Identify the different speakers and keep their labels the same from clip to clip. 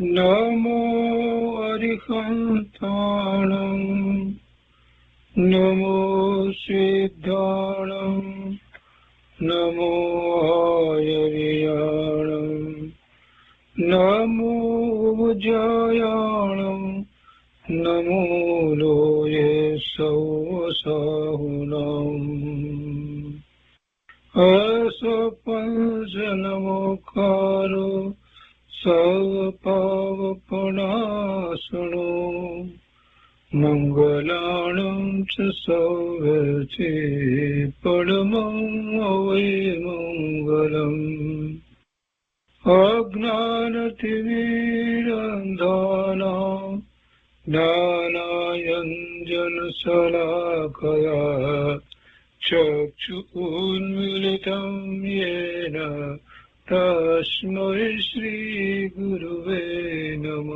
Speaker 1: નમો અરિહંતાણં નમો સિદ્ધાણં નમો આયર્યાણં નમો ઉજ્જયાણં નમો લોયે સૌસાહુનં અસપંચનમોકારો સર્વપાવપનાશનો મંગલાણં ચ સૌવર્ચે પરમં અવૈમંગલમ અજ્ઞાનતિમિરંધાના જ્ઞાનાંજનશલાકયા ચક્ષુન્મીલિतं येन તસ્મૈ શ્રીગુરુવે નમઃ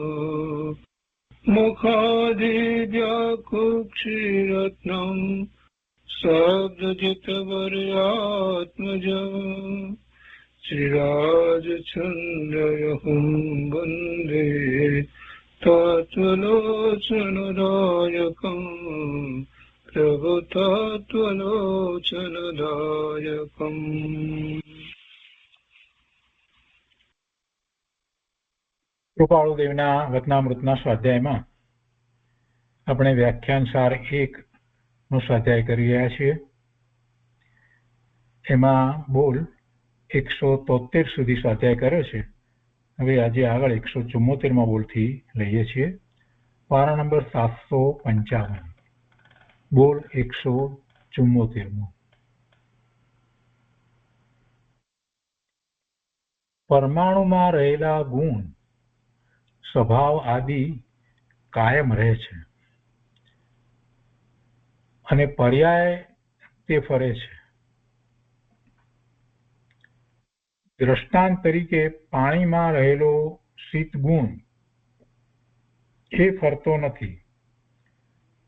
Speaker 1: મુખાદિવ્યાકુક્ષિરત્નં શબ્દજિતવર્યાત્મજં શ્રીરાજચંદ્રયહું વંદે તત્વલોચનદાયકં પ્રભુતત્વલોચનદાયકં.
Speaker 2: કૃપાળુદેવના વચનામૃતના સ્વાધ્યાયમાં આપણે વ્યાખ્યાન સાર 1 નો સ્વાધ્યાય કરી રહ્યા છીએ. એમાં બોલ 173 સુધી સ્વાધ્યાય કર્યો છે. હવે આજે આગળ 174માં બોલથી લઈએ છીએ. પારા નંબર 755, બોલ 174. પરમાણુમાં રહેલા ગુણ સ્વભાવ આદિ કાયમ રહે છે અને પર્યાય તે ફરે છે. દ્રષ્ટાંત તરીકે પાણીમાં રહેલો શીત ગુણ એ ફરતો નથી,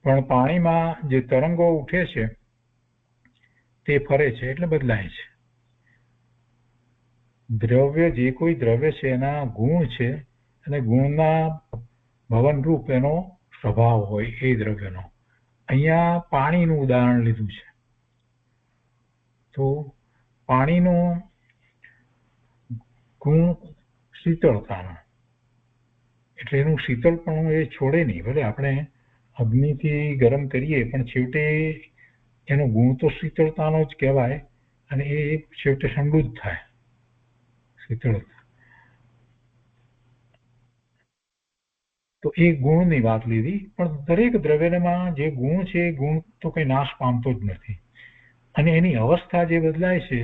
Speaker 2: પણ પાણીમાં જે તરંગો ઉઠે છે તે ફરે છે, એટલે બદલાય છે. દ્રવ્ય, જે કોઈ દ્રવ્ય છે એના ગુણ છે અને ગુણના ભવનરૂપ એનો સ્વભાવ હોય એ દ્રવ્યનો. અહીંયા પાણીનું ઉદાહરણ લીધું છે. તો પાણીનો ગુણ શીતળતાનો, એટલે એનું શીતળપણું એ છોડે નહીં. ભલે આપણે અગ્નિથી ગરમ કરીએ પણ છેવટે એનો ગુણ તો શીતળતાનો જ કહેવાય અને એ છેવટે ઠંડુ જ થાય. શીતળતા તો એ ગુણની વાત લીધી, પણ દરેક દ્રવ્યમાં જે ગુણ છે એ ગુણ તો કંઈ નાશ પામતો જ નથી અને એની અવસ્થા જે બદલાય છે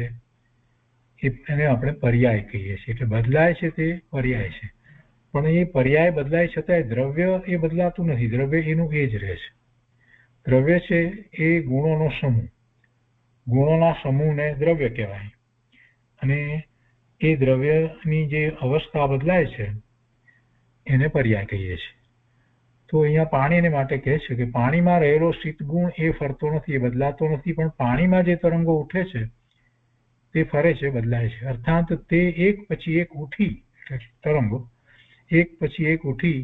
Speaker 2: એને આપણે પર્યાય કહીએ છીએ. એટલે બદલાય છે તે પર્યાય છે, પણ એ પર્યાય બદલાય છતાંય દ્રવ્ય એ બદલાતું નથી. દ્રવ્ય એનું એ જ રહે છે. દ્રવ્ય છે એ ગુણોનો સમૂહ, ગુણોના સમૂહને દ્રવ્ય કહેવાય અને એ દ્રવ્યની જે અવસ્થા બદલાય છે એને પર્યાય કહીએ છીએ. તો અહીંયા પાણીને માટે કહે છે કે પાણીમાં રહેલો શીત ગુણ એ ફરતો નથી, એ બદલાતો નથી, પણ પાણીમાં જે તરંગો ઉઠે છે તે ફરે છે, બદલાય છે. અર્થાત તે એક પછી એક ઉઠી, તરંગો એક પછી એક ઉઠી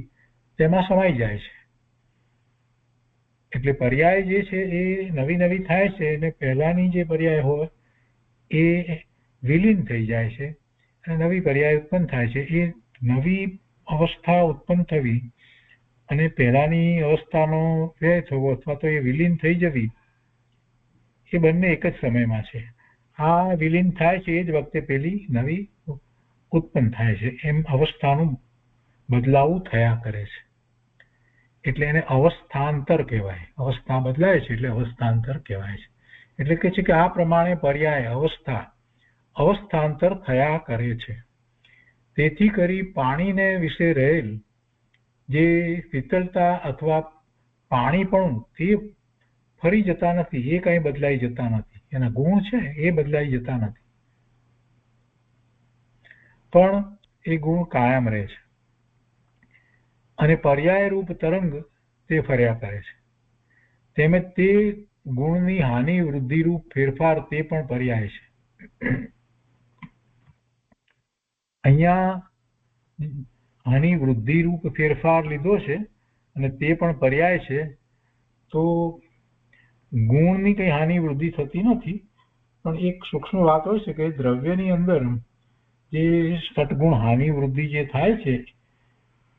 Speaker 2: તેમાં સમાઈ જાય છે. એટલે પર્યાય જે છે એ નવી નવી થાય છે અને પહેલાની જે પર્યાય હોય એ વિલીન થઈ જાય છે અને નવી પર્યાય ઉત્પન્ન થાય છે. એ નવી અવસ્થા ઉત્પન્ન થવી અને પહેલાની અવસ્થાનો વ્યય થવો અથવા તો એ વિલીન થઈ જવી એ બંને એક જ સમયમાં છે. આ વિલીન થાય છે એ જ વખતે પેલી નવી ઉત્પન્ન થાય છે. એમ અવસ્થાનું બદલાવું થયા કરે છે, એટલે એને અવસ્થાંતર કહેવાય. અવસ્થા બદલાય છે એટલે અવસ્થાંતર કહેવાય છે. એટલે કે છે કે આ પ્રમાણે પર્યાય અવસ્થાંતર થયા કરે છે. તેથી કરી પાણીને વિશે રહેલ જે શીતળતા અથવા પાણી પણ તે ફરી જતા નથી, એ કઈ બદલાઈ જતા નથી. એના ગુણ છે એ બદલાઈ જતા નથી, પણ એ ગુણ કાયમ રહે છે અને પર્યાય રૂપ તરંગ તે ફર્યા કરે છે. તેમજ તે ગુણની હાનિ વૃદ્ધિ રૂપ ફેરફાર તે પણ પર્યાય છે. અહીંયા હાનિ વૃદ્ધિ રૂપ ફેરફાર લીધો છે અને તે પણ પર્યાય છે, તો ગુણની કઈ હાનિ વૃદ્ધિ થતી નથી. પણ એક સૂક્ષ્મ વાત હોય છે કે દ્રવ્યની અંદર જે સટગુણ હાનિ વૃદ્ધિ જે થાય છે,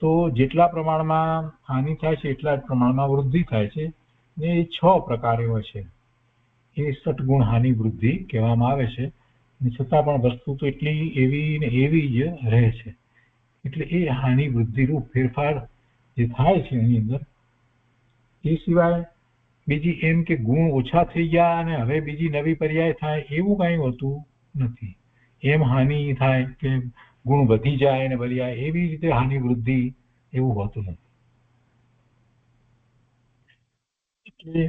Speaker 2: તો જેટલા પ્રમાણમાં હાનિ થાય છે એટલા જ પ્રમાણમાં વૃદ્ધિ થાય છે. ને એ 6 પ્રકારે હોય છે. એ સટગુણ હાનિ વૃદ્ધિ કહેવામાં આવે છે. છતાં પણ વસ્તુ તો એટલી એવી ને એવી જ રહે છે. એટલે એ હાનિ વૃદ્ધિ રૂપ ફેરફાર જે થાય છે એની અંદર. એ સિવાય બીજી એમ કે ગુણ ઓછા થઈ ગયા અને હવે બીજી નવી પર્યાય થાય એવું કઈ હોતું નથી. એમ હાનિ થાય કે ગુણ વધી જાય અને પર્યાય એવી રીતે હાનિ વૃદ્ધિ એવું હોતું નથી. એટલે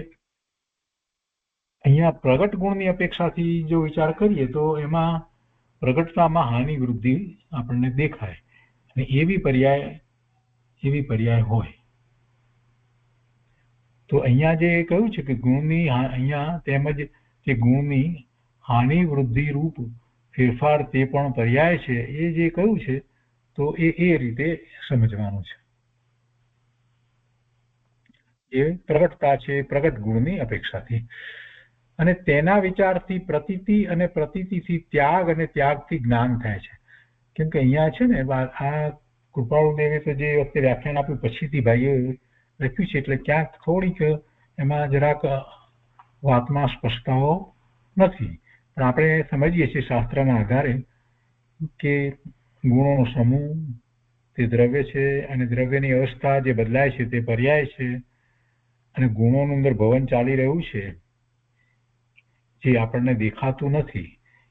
Speaker 2: અહીંયા પ્રગટ ગુણની અપેક્ષાથી જો વિચાર કરીએ તો એમાં પ્રગટતામાં હાનિ વૃદ્ધિ આપણને દેખાય અને એવી પર્યાય હોય. તો અહીંયા જે કહ્યું છે કે ગુણની અહીંયા તેમજ તે ગુણની હાનિ વૃદ્ધિ રૂપ ફેરફાર તે પણ પર્યાય છે, એ જે કહ્યું છે તો એ રીતે સમજવાનું છે. એ પ્રગટતા છે પ્રગટ ગુણની અપેક્ષાથી. અને તેના વિચારથી પ્રતીતિ અને પ્રતીતિથી ત્યાગ અને ત્યાગથી જ્ઞાન થાય છે. કેમ કે અહીંયા છે ને આ કૃપાળુદેવે તો જે વખતે વ્યાખ્યાન આપ્યું પછીથી ભાઈએ લખ્યું છે, એટલે ક્યાંક થોડીક એમાં જરાક વાતમાં સ્પષ્ટતાઓ નથી. પણ આપણે સમજીએ છીએ શાસ્ત્રના આધારે કે ગુણોનો સમૂહ તે દ્રવ્ય છે અને દ્રવ્યની અવસ્થા જે બદલાય છે તે પર્યાય છે. અને ગુણોનું અંદર ભવન ચાલી રહ્યું છે જે આપણને દેખાતું નથી,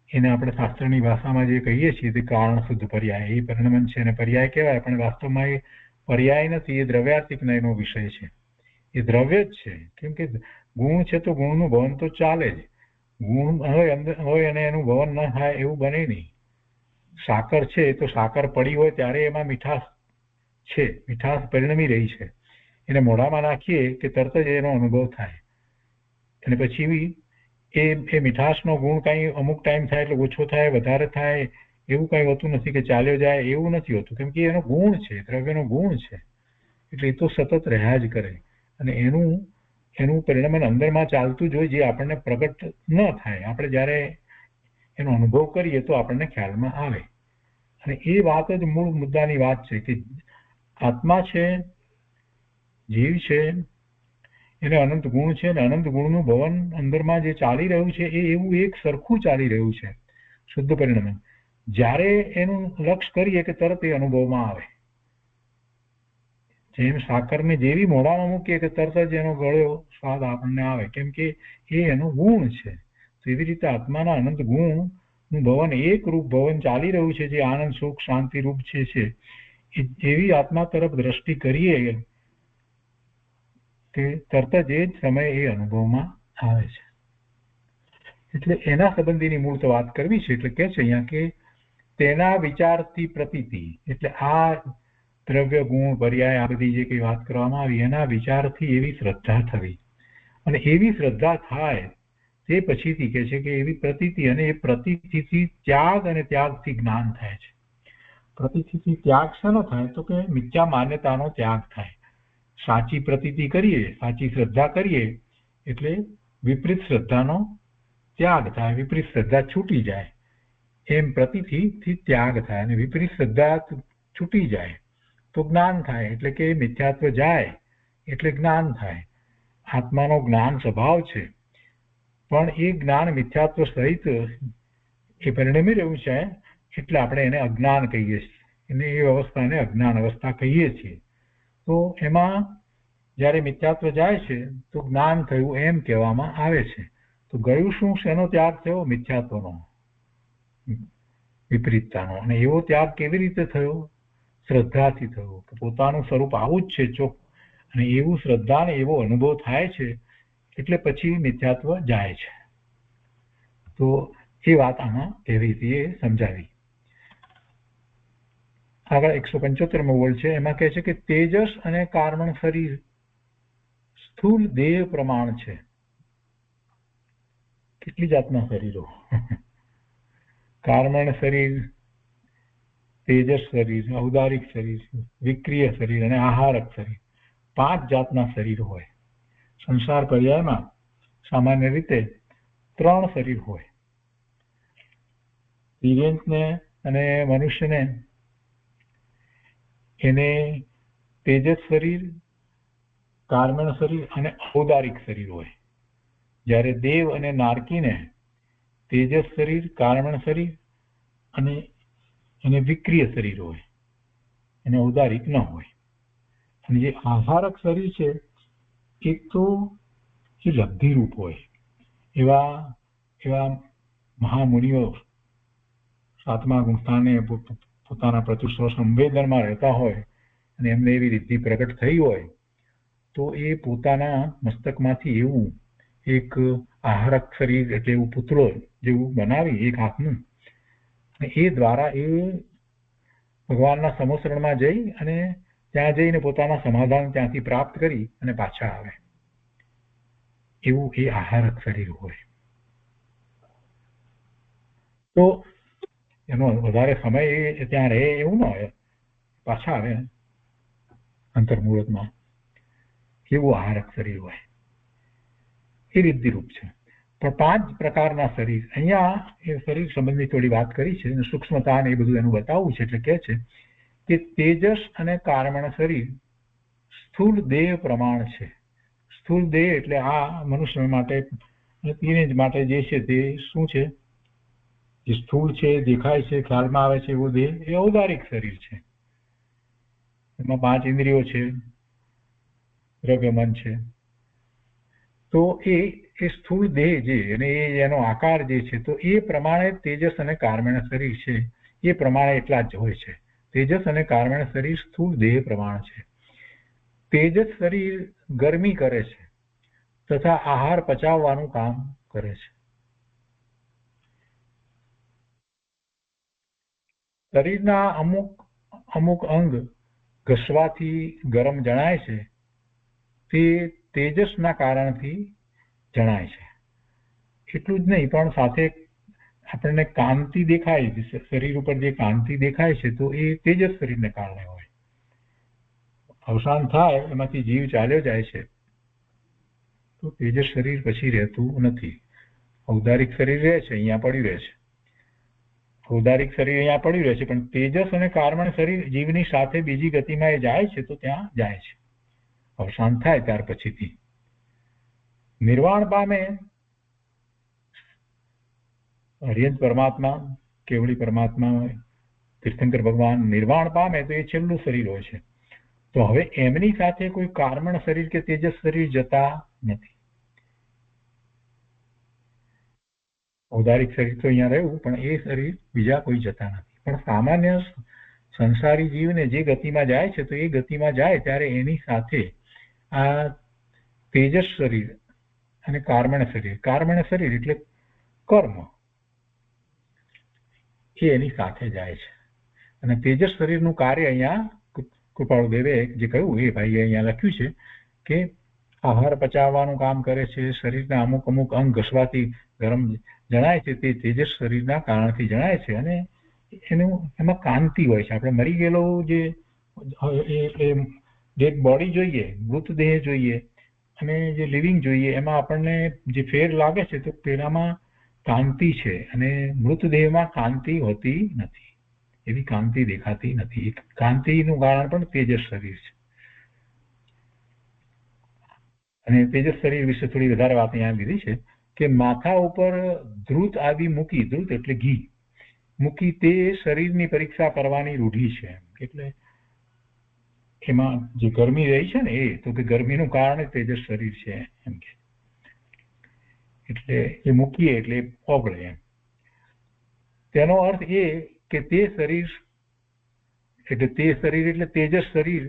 Speaker 2: એને આપણે શાસ્ત્રની ભાષામાં જે કહીએ છીએ તે કારણ શુદ્ધ પર્યાય, એ પરિણમન છે અને પર્યાય કહેવાય. પણ વાસ્તવમાં એ પર્યાય નથી, એ દ્રવ્યાર્થિક નયનો વિષય છે. એ દ્રવ્ય જ છે. કેમ કે ગુણ છે તો ગુણનું ભવન તો ચાલે જ. ગુણ હોય અને એનું ભવન ન થાય એવું બને નહીં. સાકર છે તો સાકર પડી હોય ત્યારે એમાં મીઠાશ છે, મીઠાશ પરિણમી રહી છે. એને મોઢામાં નાખીએ કે તરત જ એનો અનુભવ થાય. અને પછી એ મીઠાશનો ગુણ કઈ અમુક ટાઈમ થાય એટલે ઓછો થાય, વધારે થાય એવું કઈ હોતું નથી કે ચાલ્યો જાય એવું નથી હોતું. કેમ કે એનો ગુણ છે, દ્રવ્યનો ગુણ છે. એટલે એ તો સતત રહ્યા જ કરે અને એનું પરિણામ અંદરમાં ચાલતું જ હોય, જે આપણને પ્રગટ ન થાય. આપણે જ્યારે એનો અનુભવ કરીએ તો આપણને ખ્યાલમાં આવે. અને એ વાત જ મૂળ મુદ્દાની વાત છે કે આત્મા છે, જીવ છે, એને અનંત ગુણ છે અને અનંત ગુણનું ભવન અંદરમાં જે ચાલી રહ્યું છે એ એવું એક સરખું ચાલી રહ્યું છે શુદ્ધ પરિણામ. જ્યારે એનું લક્ષ્ય કરીએ કે તરત એ અનુભવમાં આવે. જેમ સાકરને જેવી મોઢામાં મૂકીએ કે તરત જ એનો ગળ્યો સ્વાદ આપણને આવે, કેમ કે એ એનો ગુણ છે. તો એવી રીતે આત્માના અનંત ગુણનું ભવન એક રૂપ ભવન ચાલી રહ્યું છે, જે આનંદ સુખ શાંતિ રૂપ છે. એવી આત્મા તરફ દ્રષ્ટિ કરીએ કે તરત જ એ જ સમયે એ અનુભવમાં આવે છે. એટલે એના સંબંધીની મૂળ તો વાત કરવી છે. એટલે કે છે અહીંયા કે તેના વિચારથી પ્રતીતિ, એટલે આ દ્રવ્ય ગુણ પર્યાય આ બધી જે કઈ વાત કરવામાં આવી એના વિચારથી એવી શ્રદ્ધા થવી. અને એવી શ્રદ્ધા થાય તે પછીથી કે છે કે એવી પ્રતીતિ, અને એ પ્રતીતિથી ત્યાગ અને ત્યાગથી જ્ઞાન થાય છે. પ્રતીતિથી ત્યાગ શાનો થાય તો કે મિથ્યા માન્યતાનો ત્યાગ થાય. સાચી પ્રતીતિ કરીએ, સાચી શ્રદ્ધા કરીએ એટલે વિપરીત શ્રદ્ધાનો ત્યાગ થાય, વિપરીત શ્રદ્ધા છૂટી જાય. એમ પ્રતીતિથી ત્યાગ થાય અને વિપરીત શ્રદ્ધા છૂટી જાય તો જ્ઞાન થાય. એટલે કે મિથ્યાત્વ જાય એટલે જ્ઞાન થાય. આત્માનો જ્ઞાન સ્વભાવ છે, પણ એ જ્ઞાન મિથ્યાત્વ સહિત એ પરિણમી રહ્યું છે એટલે આપણે એને અજ્ઞાન કહીએ છીએ. એને એ અવસ્થાને અજ્ઞાન અવસ્થા કહીએ છીએ. તો એમાં જ્યારે મિથ્યાત્વ જાય છે તો જ્ઞાન થયું એમ કહેવામાં આવે છે. તો ગયું શું? શેનો ત્યાગ થયો? મિથ્યાત્વનો, વિપરીતતાનો. અને એવો ત્યાગ કેવી રીતે થયો? શ્રદ્ધાથી થયો કે પોતાનું સ્વરૂપ આવું જ છે ચોક, અને એવું શ્રદ્ધા ને એવો અનુભવ થાય છે એટલે પછી મિથ્યાત્વ જાય છે. તો એ વાત આમાં એવી રીતે સમજાવી. આગળ 175મો બોલ છે, એમાં કહે છે કે તેજસ અને કાર્બન શરીર સ્થૂળ દેહ પ્રમાણ છે. કેટલી જાતના શરીરો? કાર્બન શરીર, તેજસ શરીર, ઔદારિક શરીર, વિક્રિય શરીર અને આહારક શરીર, 5 જાતના શરીર હોય. સંસાર પર્યાયમાં સામાન્ય રીતે 3 શરીર હોય. તિર્યંતને અને મનુષ્યને એને તેજસ શરીર, કાર્મણ શરીર અને ઔદારિક શરીર હોય. જ્યારે દેવ અને નારકીને તેજસ શરીર, કાર્મણ શરીર અને એને વિક્રિય શરીર હોય, એને ઔદારિક ન હોય. અને જે આહારક શરીર છે એ તો એ લબ્ધિરૂપ હોય. એવા મહામુનિઓ 7મા ગુણસ્થાને પોતાના પ્રતિસ્વ સંવેદનમાં રહેતા હોય અને એમને એવી રીતિ પ્રગટ થઈ હોય તો એ પોતાના મસ્તકમાંથી એવું એક આહારક શરીર એટલે એવું પુતળો જેવું બનાવી એક હાથનું, અને એ દ્વારા એ ભગવાનના સમોસરણમાં જઈ અને ત્યાં જઈને પોતાના સમાધાન ત્યાંથી પ્રાપ્ત કરી અને પાછા આવે. એવું એ આહારક શરીર હોય. તો એનો વધારે સમય એ ત્યાં રહે એવું ન હોય, પાછા આવે અંતર્મુહૂર્તમાં. એવું આહારક શરીર હોય. એ રિદ્ધિરૂપ છે. પણ 5 પ્રકારના શરીર અહીંયા એ શરીર સંબંધી થોડી વાત કરી છે અને સૂક્ષ્મતા ને એ બધું એનું બતાવવું છે. એટલે કહે છે કે તેજસ અને કાર્મણ શરીર સ્થૂળ દેહ પ્રમાણ છે. સ્થૂળ દેહ એટલે આ મનુષ્ય માટે તીનેજ માટે જે છે તે શું છે? જે સ્થૂળ છે, દેખાય છે, ખ્યાલમાં આવે છે એવો દેહ એ ઔદારિક શરીર છે. એમાં 5 ઇન્દ્રિયો છે, દ્રવ્ય મન છે. તો એ સ્થૂળ દેહ જે અને એનો આકાર જે છે તો એ પ્રમાણે તેજસ અને કાર્મણ શરીર છે એ પ્રમાણે એટલા જ હોય છે. તેજસ અને કાર્મણ શરીર સ્થૂળ દેહ પ્રમાણ છે. તેજસ શરીર ગરમી કરે છે તથા આહાર પચાવવાનું કામ કરે છે. શરીરના અમુક અંગ ઘસવાથી ગરમ જણાય છે તે તેજસના કારણથી જણાય છે. એટલું જ નહીં પણ સાથે આપણને કાંતિ દેખાય છે, શરીર ઉપર જે કાંતિ દેખાય છે તો એ તેજસ શરીરને કારણે હોય. અવસાન થાય એમાંથી જીવ ચાલ્યો જાય છે તો તેજસ શરીર પછી રહેતું નથી. ઔદારિક શરીર રહે છે, અહીંયા પડ્યું રહે છે. ઔદારિક શરીર અહીંયા પડ્યું રહે છે, પણ તેજસ અને કાર્મણ શરીર જીવની સાથે બીજી ગતિમાં એ જાય છે તો ત્યાં જાય છે. અવસાન થાય ત્યાર પછીથી નિર્વાણ પામે હરિયંત પરમાત્મા, કેવળી પરમાત્મા, તીર્થંકર ભગવાન નિર્વાણ પામે તો એ છેલ્લું શરીર હોય છે. તો હવે એમની સાથે કોઈ કાર્મણ શરીર કે તેજસ શરીર જતા નથી. ઔદારિક શરીર તો અહીંયા રહ્યું પણ એ શરીર બીજા કોઈ જતા નથી. પણ સામાન્ય સંસારી જીવને જે ગતિમાં જાય છે તો એ ગતિમાં જાય ત્યારે એની સાથે આ તેજસ શરીર અને કાર્મણ શરીર એટલે કર્મ એ એની સાથે જાય છે. અને તેજસ શરીરનું કાર્ય અહીંયા કૃપાળુદેવે જે કહ્યું એ ભાઈએ અહીંયા લખ્યું છે કે આહાર પચાવવાનું કામ કરે છે. શરીરના અમુક અંગ ઘસવાથી ગરમ જણાય છે તે તેજસ શરીરના કારણથી જણાય છે. અને એમાં કાંતિ હોય છે. આપણે મરી ગયેલો જે ડેડ બોડી જોઈએ, મૃતદેહ જોઈએ અને જે લિવિંગ જોઈએ એમાં આપણને જે ફેર લાગે છે તો પેલામાં કાંતિ છે અને મૃતદેહમાં કાંતિ હોતી નથી. એવી કાંતિ દેખાતી નથી. કાંતિનું કારણ પણ તેજસ શરીર છે. અને તેજસ શરીર વિશે થોડી વધારે વાત અહીંયા લીધી છે કે માથા ઉપર ધ્રુત આદિ મૂકી, ધ્રુત એટલે ઘી મૂકી તે શરીરની પરીક્ષા કરવાની રૂઢી છે. એટલે એમાં જે ગરમી રહી છે ને એ તો કે ગરમીનું કારણ તેજસ શરીર છે એમ કે. એટલે એ મૂકીએ એટલે ઓગળે એમ. તેનો અર્થ એ કે તે શરીર એટલે તેજસ શરીર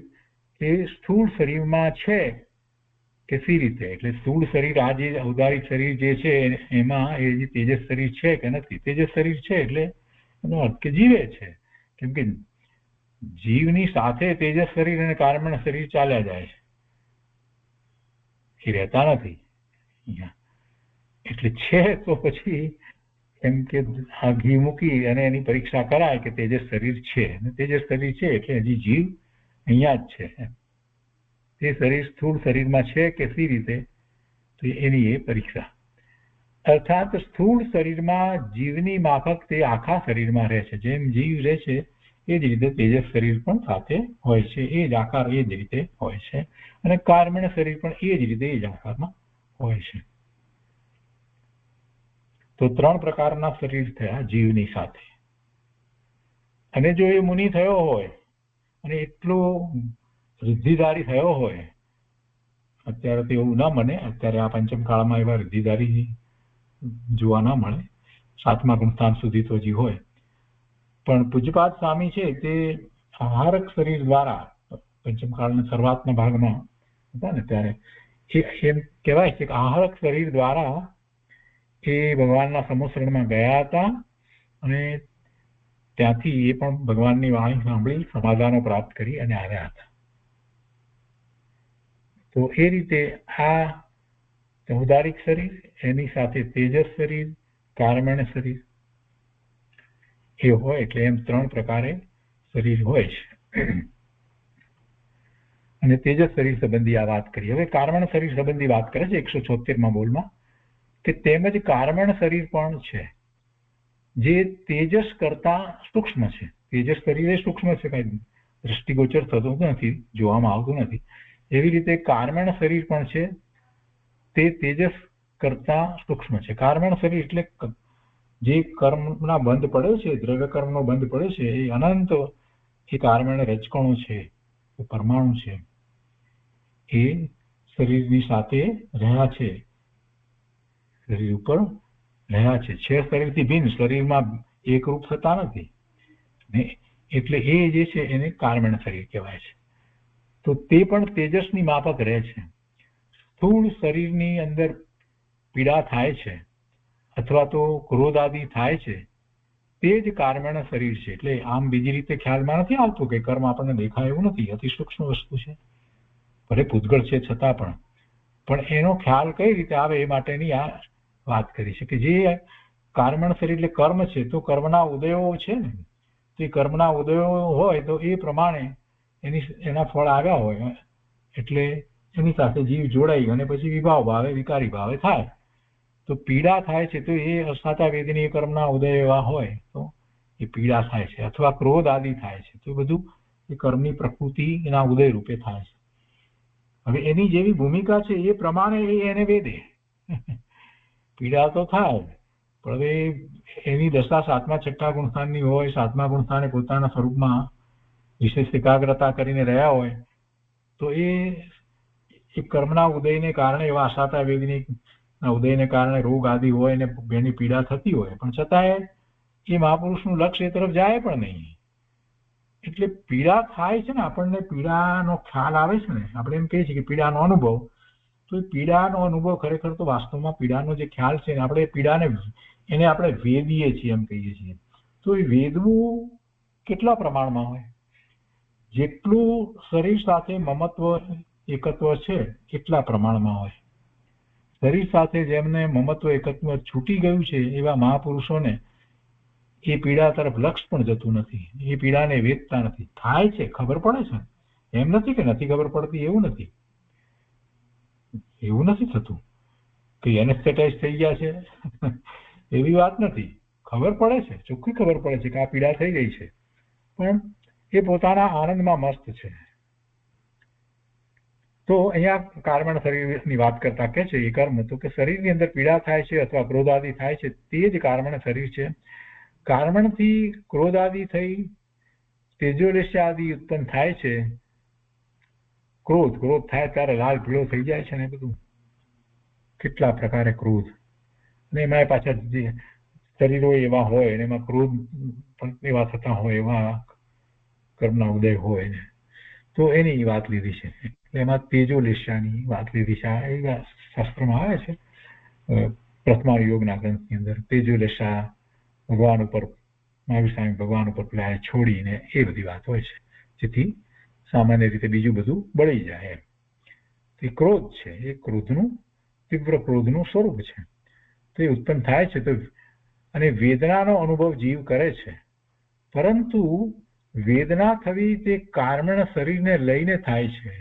Speaker 2: એ સ્થૂળ શરીરમાં છે કે સી રીતે? એટલે સ્થૂળ શરીર આ જે ઔદારિક શરીર જે છે એમાં એ જે તેજસ શરીર છે કે નથી? તેજસ શરીર છે એટલે એનો અર્થ કે જીવે છે. કેમ કે જીવની સાથે તેજસ શરીર અને કાર્મણ શરીર ચાલ્યા જાય છે, એ રહેતા નથી અહીંયા. એટલે છે તો પછી કેમ કે આ ઘી મૂકી અને એની પરીક્ષા કરાય કે તેજસ શરીર છે, અને તેજસ શરીર છે એટલે હજી જીવ અહીંયા જ છે. તે શરીર સ્થૂળ શરીરમાં છે કે સી રીતે, તો એની એ પરીક્ષા. અર્થાત સ્થૂળ શરીરમાં જીવની માફક તે આખા શરીરમાં રહે છે. જેમ જીવ રહે છે એ જ રીતે તેજસ શરીર પણ સાથે હોય છે, એ જ આકાર એ જ રીતે હોય છે, અને કાર્મણ શરીર પણ એ જ રીતે એ જ આકારમાં હોય છે. તો 3 પ્રકારના શરીર થયા જીવની સાથે. અને જો એ મુનિ થયો હોય અને એટલો રિદ્ધિધારી થયો હોય, અત્યારે તો એવું ના બને, અત્યારે આ પંચમ કાળમાં એવા રિદ્ધિધારી જોવા ના મળે, 7મા ગુણસ્થાન સુધી તો હજી હોય. પણ પૂજ્યપાદ સ્વામી છે તે આહારક શરીર દ્વારા પંચમ કાળના શરૂઆતના ભાગમાં હતા ને ત્યારે એમ કહેવાય છે કે આહારક શરીર દ્વારા એ ભગવાનના સમોસરણમાં ગયા હતા, અને ત્યાંથી એ પણ ભગવાનની વાણી સાંભળી સમાધાનો પ્રાપ્ત કરી અને આવ્યા હતા. તો એ રીતે આ ચૌદારિક શરીર, એની સાથે તેજસ શરીર, કાર્મણ શરીર એ હોય, એટલે એમ 3 પ્રકારે શરીર હોય છે. અને તેજસ શરીર સંબંધી આ વાત કરી. હવે કાર્મણ શરીર સંબંધી વાત કરે છે 176માં બોલમાં, કે તેમજ કાર્મણ શરીર પણ છે જે તેજસ કરતા સૂક્ષ્મ છે. તેજસ શરીર એ સૂક્ષ્મ છે, કઈ દ્રષ્ટિગોચર થતું નથી, જોવામાં આવતું નથી. એવી રીતે કાર્મણ શરીર પણ છે તે તેજસ કરતા સૂક્ષ્મ છે. કાર્મણ શરીર એટલે જે કર્મના બંધ પડ્યો છે, દ્રવ્ય કર્મનો બંધ પડ્યો છે, એ અનંત એ કાર્મણ રજકણો છે, પરમાણુ છે, એ શરીરની સાથે રહ્યા છે, શરીર ઉપર રહ્યા છે. શરીરથી ભિન્ન, શરીરમાં એકરૂપ થતા નથી ને, એટલે એ જે છે એને કાર્મણ શરીર કહેવાય છે. તો તે પણ તેજસની માફક રહે છે. સ્થૂળ શરીરની અંદર પીડા થાય છે અથવા તો ક્રોધ આદિ થાય છે, તે જ કાર્મણ શરીર છે. એટલે આમ બીજી રીતે ખ્યાલમાં નથી આવતું કે કર્મ આપણને દેખાય એવું નથી, અતિ સૂક્ષ્મ વસ્તુ છે, ભલે પૂતગળ છે છતાં પણ એનો ખ્યાલ કઈ રીતે આવે એ માટેની આ વાત કરી છે. કે જે કાર્મણ શરીર એટલે કર્મ છે, તો કર્મના ઉદયો છે ને, તે કર્મના ઉદયો હોય તો એ પ્રમાણે એના ફળ આવ્યા હોય, એટલે એની સાથે જીવ જોડાઈ અને પછી વિભાવ ભાવે, વિકારી ભાવે થાય. તો પીડા થાય છે, તો એ અસાતા વેદનીય કર્મના ઉદય એવા હોય તો એ પીડા થાય છે, અથવા ક્રોધ આદિ થાય છે, તો બધું એ કર્મની પ્રકૃતિ એના ઉદય રૂપે થાય છે. હવે એની જેવી ભૂમિકા છે એ પ્રમાણે એને વેદે. પીડા તો થાય, પણ હવે એની દશા 7મા 6ઠા ગુણસ્થાનની હોય, 7મા ગુણસ્થાને પોતાના સ્વરૂપમાં વિશેષ એકાગ્રતા કરીને રહ્યા હોય, તો એ કર્મના ઉદયને કારણે એવા અસાતા વેદની ઉદયને કારણે રોગ આદિ હોય ને એની પીડા થતી હોય, પણ છતાંય એ મહાપુરુષનું લક્ષ્ય એ તરફ જાય પણ નહીં. એટલે પીડા થાય છે ને, આપણને પીડાનો ખ્યાલ આવે છે ને, આપણે એમ કહીએ છીએ કે પીડાનો અનુભવ, તો એ પીડાનો અનુભવ ખરેખર તો વાસ્તવમાં પીડાનો જે ખ્યાલ છે ને, આપણે પીડાને એને આપણે વેદીએ છીએ એમ કહીએ છીએ. તો એ વેદવું કેટલા પ્રમાણમાં હોય? જેટલું શરીર સાથે મમત્વ એકત્વ છે એટલા પ્રમાણમાં હોય. શરીર સાથે જેમને મમત્વ એકત્વ છૂટી ગયું છે એવા મહાપુરુષોને એ પીડા તરફ લક્ષ પણ જતું નથી, એ પીડાને વેદતા નથી. થાય છે, ખબર પડે છે, એમ નથી કે નથી ખબર પડતી, એવું નથી થતું કે એનેસ્થેટાઇઝ થઈ ગયા છે એવી વાત નથી. ખબર પડે છે, ચોખ્ખી ખબર પડે છે કે આ પીડા થઈ ગઈ છે, પણ એ પોતાના આનંદમાં મસ્ત છે. તો અહીંયા કાર્મણ શરીરની વાત કરતા કે છે એ કર્મ, તો કે શરીરની અંદર પીડા થાય છે અથવા ક્રોધ આદિ થાય છે, તે જ કાર્મણ શરીર છે. કાર્મણથી ક્રોધ આદિ થઈ તેજોલેશ આદિ ઉત્પન્ન થાય છે. ક્રોધ થાય ત્યારે લાલ પીળો થઈ જાય છે ને, બધું કેટલા પ્રકારે ક્રોધ, અને એમાં પાછા જે શરીરો એવા હોય અને એમાં ક્રોધ પણ એવા થતા હોય, એવા કર્મના ઉદય હોય ને, તો એની વાત લીધી છે. એમાં તેજોલેશાની વાત લીધી છે. એ શાસ્ત્રમાં આવે છે પ્રથમા યોગના ગ્રંથની અંદર, તેજોલેશા ભગવાન ઉપર, મહાવીર સ્વામી ભગવાન ઉપર પેલા છોડીને એ બધી વાત હોય છે, જેથી સામાન્ય રીતે બીજું બધું બળી જાય. એ ક્રોધ છે, એ તીવ્ર ક્રોધનું સ્વરૂપ છે. તો એ ઉત્પન્ન થાય છે, તો અને વેદનાનો અનુભવ જીવ કરે છે, પરંતુ વેદના થવી તે કારણ શરીરને લઈને થાય છે.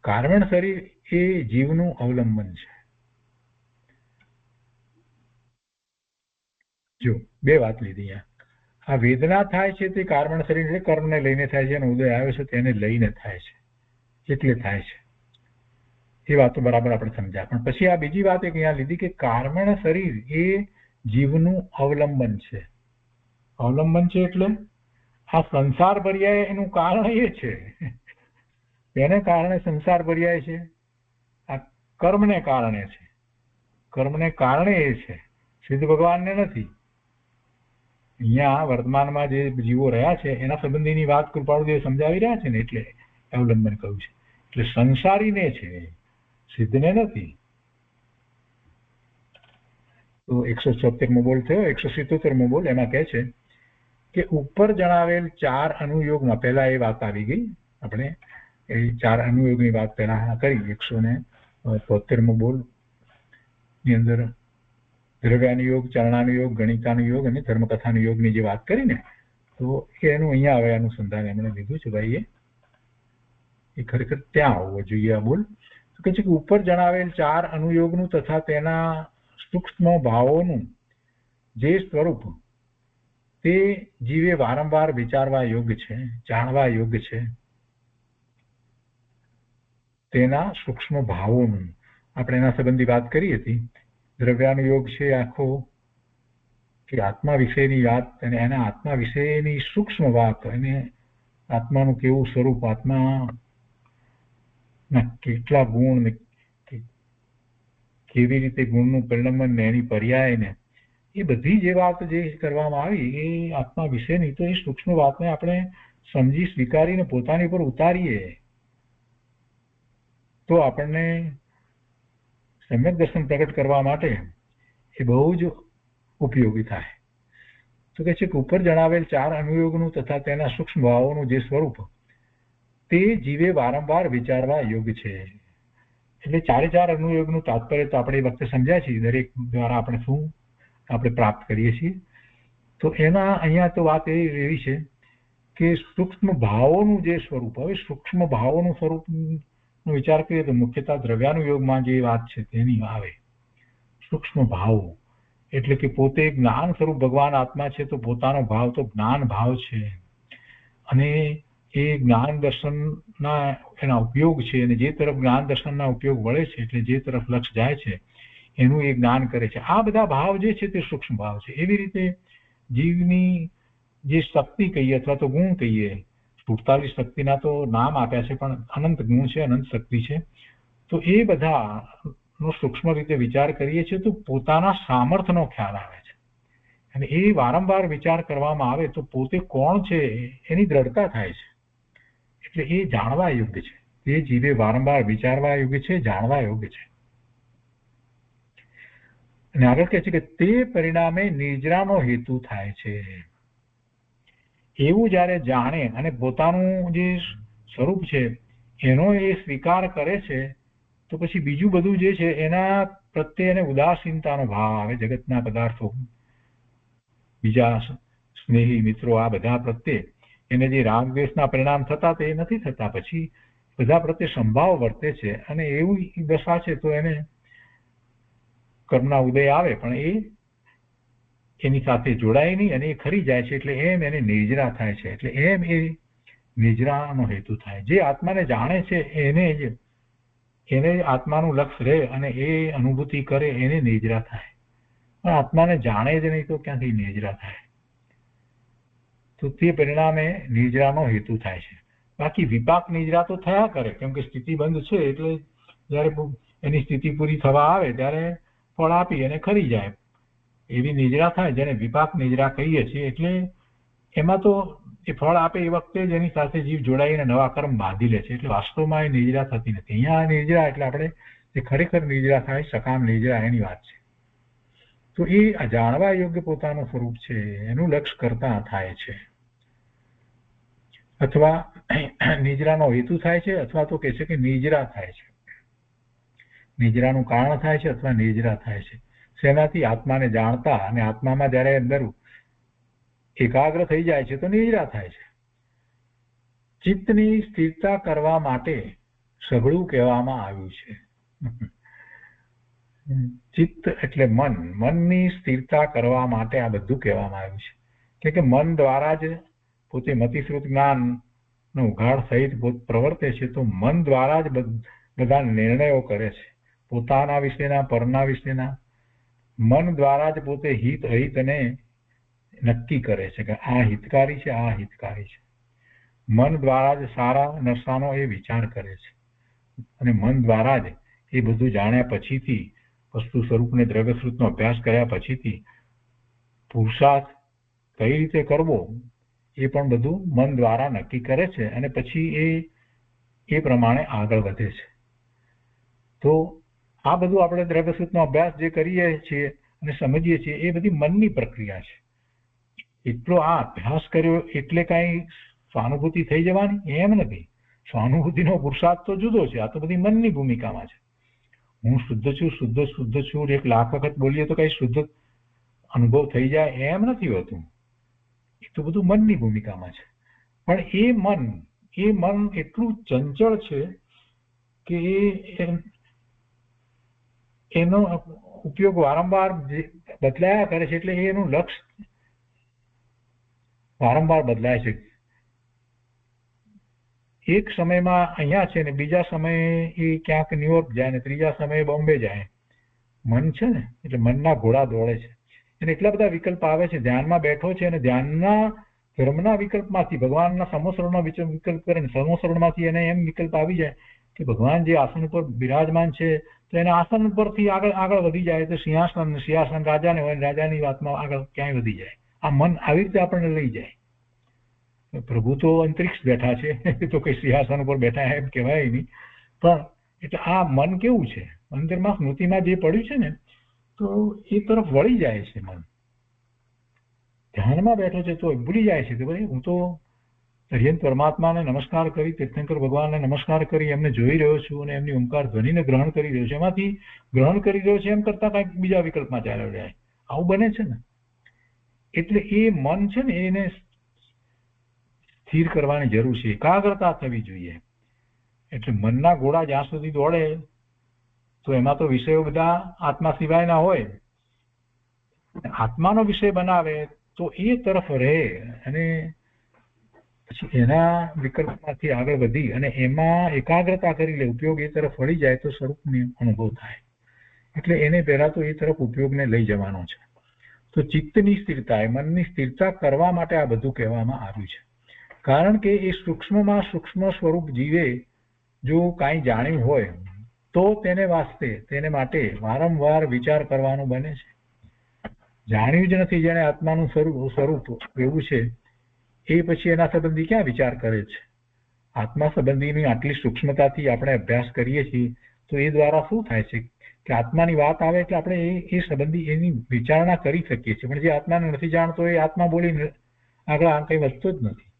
Speaker 2: કારણ શરીર એ જીવનું અવલંબન છે. જો બે વાત લીધી અહીંયા. આ વેદના થાય છે તે કારણ શરીર એટલે કર્મને લઈને થાય છે, અને ઉદય આવે છે તેને લઈને થાય છે, એટલે થાય છે. એ વાતો બરાબર આપણે સમજ્યા. પણ પછી આ બીજી વાત એક અહીંયા લીધી કે કારણ શરીર એ જીવનું અવલંબન છે. અવલંબન છે એટલે આ સંસાર પર્યાય એનું કારણ એ છે, તેને કારણે સંસાર પર્યાય છે. આ કર્મને કારણે છે, કર્મને કારણે એ છે, સિદ્ધ ભગવાનને નથી. અહીંયા વર્તમાનમાં જે જીવો રહ્યા છે એના સંબંધીની વાત કૃપાળુદેવ સમજાવી રહ્યા છે ને, એટલે અવલંબન કહ્યું છે. એટલે સંસારીને છે, સિદ્ધને નથી. તો 176મો બોલ થયો. 177મો બોલ એમાં કહે છે કે ઉપર જણાવેલ 4 અનુયોગમાં, પહેલા એ વાત આવી ગઈ, આપણે એ 4 અનુયોગની વાત પહેલા કરી. 173મો બોલ ની અંદર દ્રવ્યાનુયોગ, ચરણાનુયોગ, ગણિતાનુયોગ અને ધર્મકથાનુયોગની જે વાત કરી ને, તો એનું અહીંયા હવે અનુસંધાન એમણે લીધું છે. ભાઈ એ ખરેખર ત્યાં આવવો જોઈએ આ બોલ. તો કહે છે કે ઉપર જણાવેલ 4 અનુયોગનું તથા તેના સૂક્ષ્મ ભાવોનું જે સ્વરૂપ તે જીવે વારંવાર વિચારવા યોગ્ય છે, જાણવા યોગ્ય છે. તેના સૂક્ષ્મ ભાવોનું આપણે એના સંબંધી વાત કરી હતી. દ્રવ્યાનુયોગ છે આખો કે આત્મા વિશેની વાત, અને એના આત્મા વિશેની સૂક્ષ્મ વાત, અને આત્માનું કેવું સ્વરૂપ, આત્માના કેટલા ગુણ, કેવી રીતે ગુણનું પરિણમન ને એની પર્યાય ને એ બધી જે વાત જે કરવામાં આવી એ આત્મા વિશેની, તો એ સૂક્ષ્મ વાતને આપણે સમજી સ્વીકારીને પોતાની પર ઉતારીએ તો આપણને સમ્યક દર્શન પ્રગટ કરવા માટે એ બહુ જ ઉપયોગી થાય. તો કહે છે કે ઉપર જણાવેલ 4 અનુયોગનું તથા તેના સૂક્ષ્મ ભાવોનું જે સ્વરૂપ તે જીવે વારંવાર વિચારવા યોગ્ય છે. એટલે 4 અનુયોગનું તાત્પર્ય તો આપણે એ વખતે સમજ્યા છીએ, દરેક દ્વારા આપણે શું આપણે પ્રાપ્ત કરીએ છીએ. તો એના અહીંયા તો વાત એવી છે કે સૂક્ષ્મ ભાવોનું જે સ્વરૂપ, હવે સૂક્ષ્મ ભાવોનું સ્વરૂપ વિચાર કરીએ તો મુખ્યતઃ દ્રવ્યાનુયોગમાં જે વાત છે તેની આવે. સૂક્ષ્મ ભાવો એટલે કે પોતે જ્ઞાન સ્વરૂપ ભગવાન આત્મા છે, તો પોતાનો ભાવ તો જ્ઞાન ભાવ છે, અને એ જ્ઞાન દર્શનના એના ઉપયોગ છે, અને જે તરફ જ્ઞાન દર્શનના ઉપયોગ વળે છે એટલે જે તરફ લક્ષ જાય છે એનું એ જ્ઞાન કરે છે. આ બધા ભાવ જે છે તે સૂક્ષ્મ ભાવ છે. એવી રીતે જીવની જે શક્તિ કહીએ અથવા તો ગુણ કહીએ, 47 શક્તિના તો નામ આપ્યા છે, પણ અનંત ગુણ છે, અનંત શક્તિ છે. તો એ બધાનો સૂક્ષ્મ રીતે વિચાર કરીએ છીએ તો પોતાના સામર્થ્યનો ખ્યાલ આવે છે, અને એ વારંવાર વિચાર કરવામાં આવે તો પોતે કોણ છે એની દ્રઢતા થાય છે. એટલે એ જાણવા યોગ્ય છે, તે જીવે વારંવાર વિચારવા યોગ્ય છે, જાણવા યોગ્ય છે. અને આગળ કહે છે કે તે પરિણામે નિર્જરાનો હેતુ થાય છે. એવું જ્યારે જાણે અને પોતાનું જે સ્વરૂપ છે એનો એ સ્વીકાર કરે છે, તો પછી બીજું બધું જે છે એના પ્રત્યે એને ઉદાસીનતાનો ભાવ આવે. જગતના પદાર્થો, બીજા સ્નેહી મિત્રો, આ બધા પ્રત્યે એને જે રાગદ્વેષના પરિણામ થતા તે નથી થતા, પછી બધા પ્રત્યે સંભાવ વર્તે છે, અને એવું દશા છે તો એને કર્મના ઉદય આવે પણ એ એની સાથે જોડાય નહીં અને એ ખરી જાય છે. એટલે એમ એને નિર્જરા થાય છે. એટલે એમ એ નિર્જરાનો હેતુ થાય. જે આત્માને જાણે છે એને આત્માનું લક્ષ રહે અને એ અનુભૂતિ કરે એને નિર્જરા થાય. પણ આત્માને જાણે જ નહીં તો ક્યાંથી નિર્જરા થાય? તો તે પરિણામે નિર્જરાનો હેતુ થાય છે. બાકી વિપાક નિર્જરા તો થયા કરે, કેમ કે સ્થિતિ બંધ છે, એટલે જયારે એની સ્થિતિ પૂરી થવા આવે ત્યારે ફળ આપી અને ખરી જાય એવી નિજરા થાય, જેને વિપાક નિજરા કહીએ છીએ. એટલે એમાં તો એ ફળ આપે એ વખતે જ એની સાથે જીવ જોડાઈને નવા કર્મ બાંધી લે છે. એટલે વાસ્તવમાં એ નિજરા થતી નથી. અહીંયા નિજરા એટલે આપણે જે ખરેખર નિજરા થાય, સકામ નિજરા, એની વાત છે. તો એ જાણવા યોગ્ય પોતાનું સ્વરૂપ છે એનું લક્ષ્ય કરતા થાય છે, અથવા નિજરાનો હેતુ થાય છે, અથવા તો કહે છે કે નિજરા થાય છે. નિજરાનું કારણ થાય છે અથવા નિજરા થાય છે. તેનાથી આત્માને જાણતા અને આત્મામાં જ્યારે અંદર એકાગ્ર થઈ જાય છે તો નિદ્રા થાય છે. ચિત્તની સ્થિરતા કરવા માટે સઘળું કહેવામાં આવ્યું છે. ચિત્ત એટલે મન, મનની સ્થિરતા કરવા માટે આ બધું કહેવામાં આવ્યું છે. કે મન દ્વારા જ પોતે મતિશ્રુત જ્ઞાન નો ઉઘાડ સહિત પ્રવર્તે છે, તો મન દ્વારા જ બધા નિર્ણયો કરે છે, પોતાના વિશેના, પરના વિશેના. મન દ્વારા જ પોતે હિત અહિત ને નક્કી કરે છે કે આ હિતકારી છે, આ હિતકારી છે. મન દ્વારા જ સારા નશાનો એ વિચાર કરે છે, અને મન દ્વારા જ એ બધું જાણ્યા પછીથી, વસ્તુ સ્વરૂપને દ્રવ્ય સ્વરૂપનો અભ્યાસ કર્યા પછીથી પુરુષાર્થ કઈ રીતે કરવો એ પણ બધું મન દ્વારા નક્કી કરે છે, અને પછી એ પ્રમાણે આગળ વધે છે. તો આ બધું આપણે દ્રવ્ય સ્વરૂપનો અભ્યાસ જે કરીએ છીએ અને સમજીએ છીએ એ બધી મનની પ્રક્રિયા છે. એટલો આ અભ્યાસ કર્યો એટલે કાંઈ સહાનુભૂતિ થઈ જવાની એમ નથી. સહાનુભૂતિનો પુરુષાર્થ તો જુદો છે. આ તો બધી મનની ભૂમિકામાં છે. હું શુદ્ધ છું, શુદ્ધ છું, 1 લાખ વખત બોલીએ તો કઈ શુદ્ધ અનુભવ થઈ જાય એમ નથી હોતું. એ તો બધું મનની ભૂમિકામાં છે. પણ એ મન એટલું ચંચળ છે કે એનો ઉપયોગ વારંવાર બદલાયા કરે છે, એટલે એનું લક્ષ્ય વારંવાર બદલાય છે. એક સમયમાં અહીંયા છે ને બીજા સમયે એ ક્યાંક ન્યુયોર્ક જાય ને ત્રીજા સમયે બોમ્બે જાય. મન છે ને એટલે મનના ઘોડા દોડે છે. એને એટલા બધા વિકલ્પ આવે છે. ધ્યાનમાં બેઠો છે અને ધ્યાનના ધર્મના વિકલ્પમાંથી ભગવાનના સમોસરણનો વિકલ્પ કરે ને સમોસરણમાંથી એને એમ વિકલ્પ આવી જાય કે ભગવાન જે આસન ઉપર બિરાજમાન છે તો એના આસન પરથી આગળ વધી જાય તો સિંહાસન રાજાને હોય, રાજાની વાતમાં આગળ ક્યાંય વધી જાય. આ મન આવી રીતે આપણને લઈ જાય. પ્રભુ તો અંતરિક્ષ બેઠા છે, તો કઈ સિંહાસન ઉપર બેઠા એમ કહેવાય નહીં. પણ એટલે આ મન કેવું છે, અંદરમાં સ્મૃતિમાં જે પડ્યું છે ને તો એ તરફ વળી જાય છે. મન ધ્યાનમાં બેઠો છે તો ભૂલી જાય છે કે ભાઈ હું તો હરિયંત પરમાત્માને નમસ્કાર કરી, તીર્થંકર ભગવાનને નમસ્કાર કરી એમને જોઈ રહ્યો છું અને એમની ઓમકાર ધ્વનિને ગ્રહણ કરી રહ્યો છું. એમાંથી ગ્રહણ કરી રહ્યો છે એમ કરતા કંઈક બીજા વિકલ્પમાં ચાલ્યો જાય. આવું બને છે ને. એટલે એ મન છે ને એને સ્થિર કરવાની જરૂર છે, એકાગ્રતા થવી જોઈએ. એટલે મનના ઘોડા જ્યાં સુધી દોડે તો એમાં તો વિષયો બધા આત્મા સિવાયના હોય. આત્માનો વિષય બનાવે તો એ તરફ રહે અને પછી એના વિકલ્પમાંથી આગળ વધી અને એમાં એકાગ્રતા કરી લે, ઉપયોગ એ તરફ વળી જાય તો સ્વરૂપનો અનુભવ થાય. એટલે એને પહેલા તો એ તરફ ઉપયોગને લઈ જવાનો છે. તો ચિત્તની સ્થિરતા, મનની સ્થિરતા કરવા માટે આ બધું કહેવામાં આવ્યું છે. કારણ કે એ સૂક્ષ્મમાં સૂક્ષ્મ સ્વરૂપ જીવે જો કાંઈ જાણ્યું હોય તો તેને માટે વારંવાર વિચાર કરવાનું બને છે. જાણ્યું જ નથી જેને આત્માનું સ્વરૂપ એવું છે એ પછી એના સંબંધી ક્યાં વિચાર કરે છે. આત્મા સંબંધીની આટલી સૂક્ષ્મતાથી આપણે અભ્યાસ કરીએ છીએ તો એ દ્વારા શું થાય છે કે આત્માની વાત આવે એટલે આપણે એ સંબંધી એની વિચારણા કરી શકીએ છીએ. પણ જે આત્માને નથી જાણતો એ આત્મા બોલીને આગળ કંઈ વધતો જ નથી.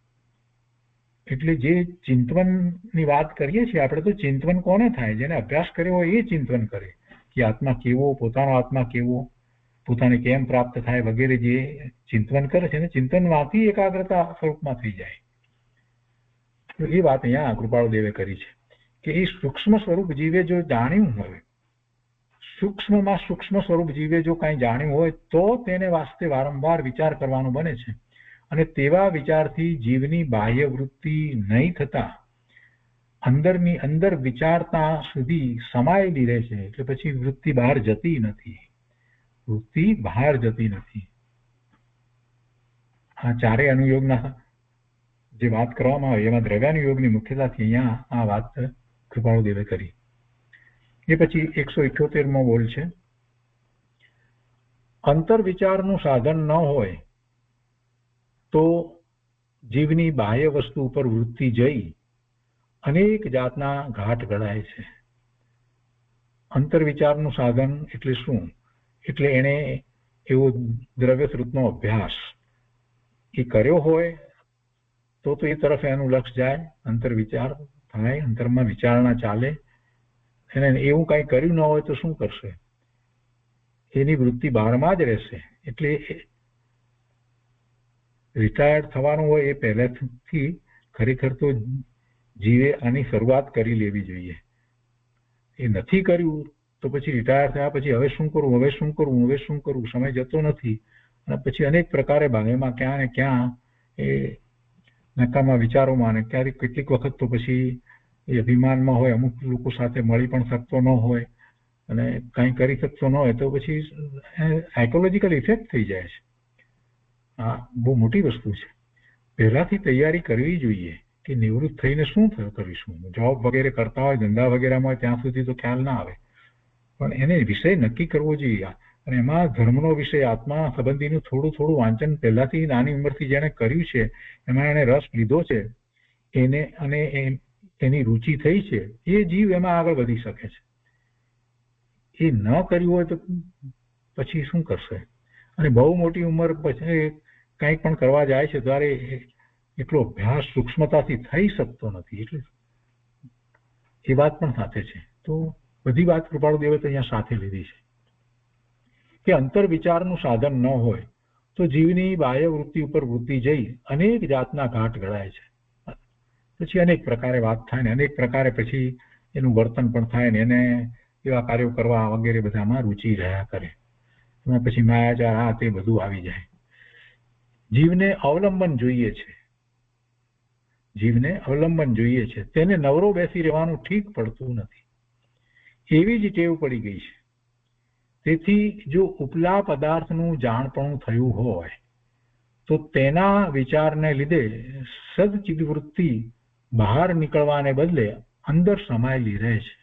Speaker 2: એટલે જે ચિંતવનની વાત કરીએ છીએ આપણે તો ચિંતવન કોને થાય? જેને અભ્યાસ કર્યો હોય એ ચિંતવન કરે કે આત્મા કેવો, પોતાનો આત્મા કેવો, પોતાને કેમ પ્રાપ્ત થાય વગેરે જે ચિંતવન કરે છે ને ચિંતનમાંથી એકાગ્રતા સ્વરૂપમાં થઈ જાય. તો એ વાત અહીંયા કૃપાળુદેવે કરી છે કે એ સૂક્ષ્મ સ્વરૂપ જીવે જો જાણ્યું હોય, સૂક્ષ્મમાં સૂક્ષ્મ સ્વરૂપ જીવે જો કાંઈ જાણ્યું હોય તો તેને વાસ્તે વારંવાર વિચાર કરવાનું બને છે. અને તેવા વિચારથી જીવની બાહ્ય વૃત્તિ નહીં થતા અંદરની અંદર વિચારતા સુધી સમાયેલી રહે છે. એટલે પછી વૃત્તિ બહાર જતી નથી. આ ચારેય અનુયોગના જે વાત કરવામાં આવે એમાં દ્રવ્યાનુયોગની મુખ્યતાથી અહીંયા આ વાત કૃપાળુદેવે કરી. એ પછી 178મો બોલ છે, અંતર વિચારનું સાધન ન હોય તો જીવની બાહ્ય વસ્તુ ઉપર વૃત્તિ જઈ અનેક જાતના ઘાટ ઘડાય છે. અંતર વિચારનું સાધન એટલે શું? એટલે એને એવો દ્રવ્ય સ્વરૂપનો અભ્યાસ એ કર્યો હોય તો એ તરફ એનું લક્ષ જાય, અંતર વિચાર થાય, અંતરમાં વિચારણા ચાલે. એને એવું કાંઈ કર્યું ન હોય તો શું કરશે? એની વૃત્તિ બહારમાં જ રહેશે. એટલે રિટાયર્ડ થવાનું હોય એ પહેલેથી ખરેખર તો જીવે આની શરૂઆત કરી લેવી જોઈએ. એ નથી કર્યું તો પછી રિટાયર થયા પછી હવે શું કરવું, સમય જતો નથી અને પછી અનેક પ્રકારે ભાગેમાં ક્યાં ને ક્યાં એ નકામા વિચારોમાં અને ક્યારેક કેટલીક વખત તો પછી એ અભિમાનમાં હોય, અમુક લોકો સાથે મળી પણ શકતો ન હોય અને કંઈ કરી શકતો ન હોય તો પછી સાયકોલોજીકલ ઇફેક્ટ થઈ જાય છે. આ બહુ મોટી વસ્તુ છે. પહેલાથી તૈયારી કરવી જોઈએ કે નિવૃત્ત થઈને શું કરીશું. જોબ વગેરે કરતા હોય, ધંધા વગેરેમાં હોય ત્યાં સુધી તો ખ્યાલ ના આવે, પણ એને વિષય નક્કી કરવો જોઈએ. અને એમાં ધર્મનો વિષય, આત્મા સંબંધીનું થોડું વાંચન પહેલાથી નાની ઉંમરથી જેણે કર્યું છે, એમાં એને રસ લીધો છે, એને અને એની રુચિ થઈ છે, એ જીવ એમાં આગળ વધી શકે છે. એ ન કર્યું હોય તો પછી શું કરશે? અને બહુ મોટી ઉંમર પછી કંઈક પણ કરવા જાય છે ત્યારે એટલો અભ્યાસ સૂક્ષ્મતાથી થઈ શકતો નથી. એટલે એ વાત પણ સાથે છે. તો બધી વાત કૃપાળુ દેવે તો અહીંયા સાથે લીધી છે કે અંતર વિચારનું સાધન ન હોય તો જીવની બાહ્ય વૃત્તિ ઉપર વૃત્તિ જઈ અનેક જાતના ઘાટ ઘડાય છે. પછી અનેક પ્રકારે વાત થાય ને અનેક પ્રકારે પછી એનું વર્તન પણ થાય ને એને એવા કાર્યો કરવા વગેરે બધામાં રુચિ રહ્યા કરે. એમાં પછી માયાચાર આ તે બધું આવી જાય. જીવને અવલંબન જોઈએ છે. તેને નવરો બેસી રહેવાનું ઠીક પડતું નથી. એવી જ ટેવ પડી ગઈ છે. તેથી જો ઉપલા પદાર્થનું જાણપણું થયું હોય તો તેના વિચારને લીધે સદચિદવૃત્તિ બહાર નીકળવાને બદલે અંદર સમાયેલી રહે છે